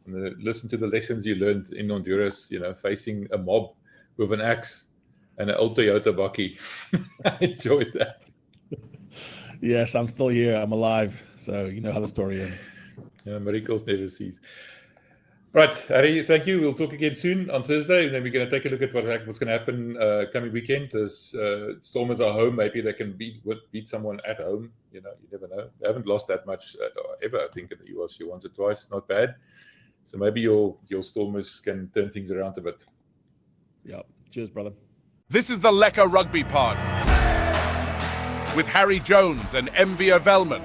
And listen to the lessons you learned in Honduras, facing a mob with an axe and an old Toyota bakkie. I enjoyed that. Yes, I'm still here. I'm alive. So you know how the story ends. Yeah, miracles never cease. Right, Harry, thank you. We'll talk again soon on Thursday, and then we're going to take a look at what's going to happen coming weekend. As Stormers are home, maybe they can beat someone at home. You never know. They haven't lost that much ever, I think, in the URC once or twice. Not bad. So maybe your Stormers can turn things around a bit. Yeah. Cheers, brother. This is the Lekker Rugby Pod with Harry Jones and Velman.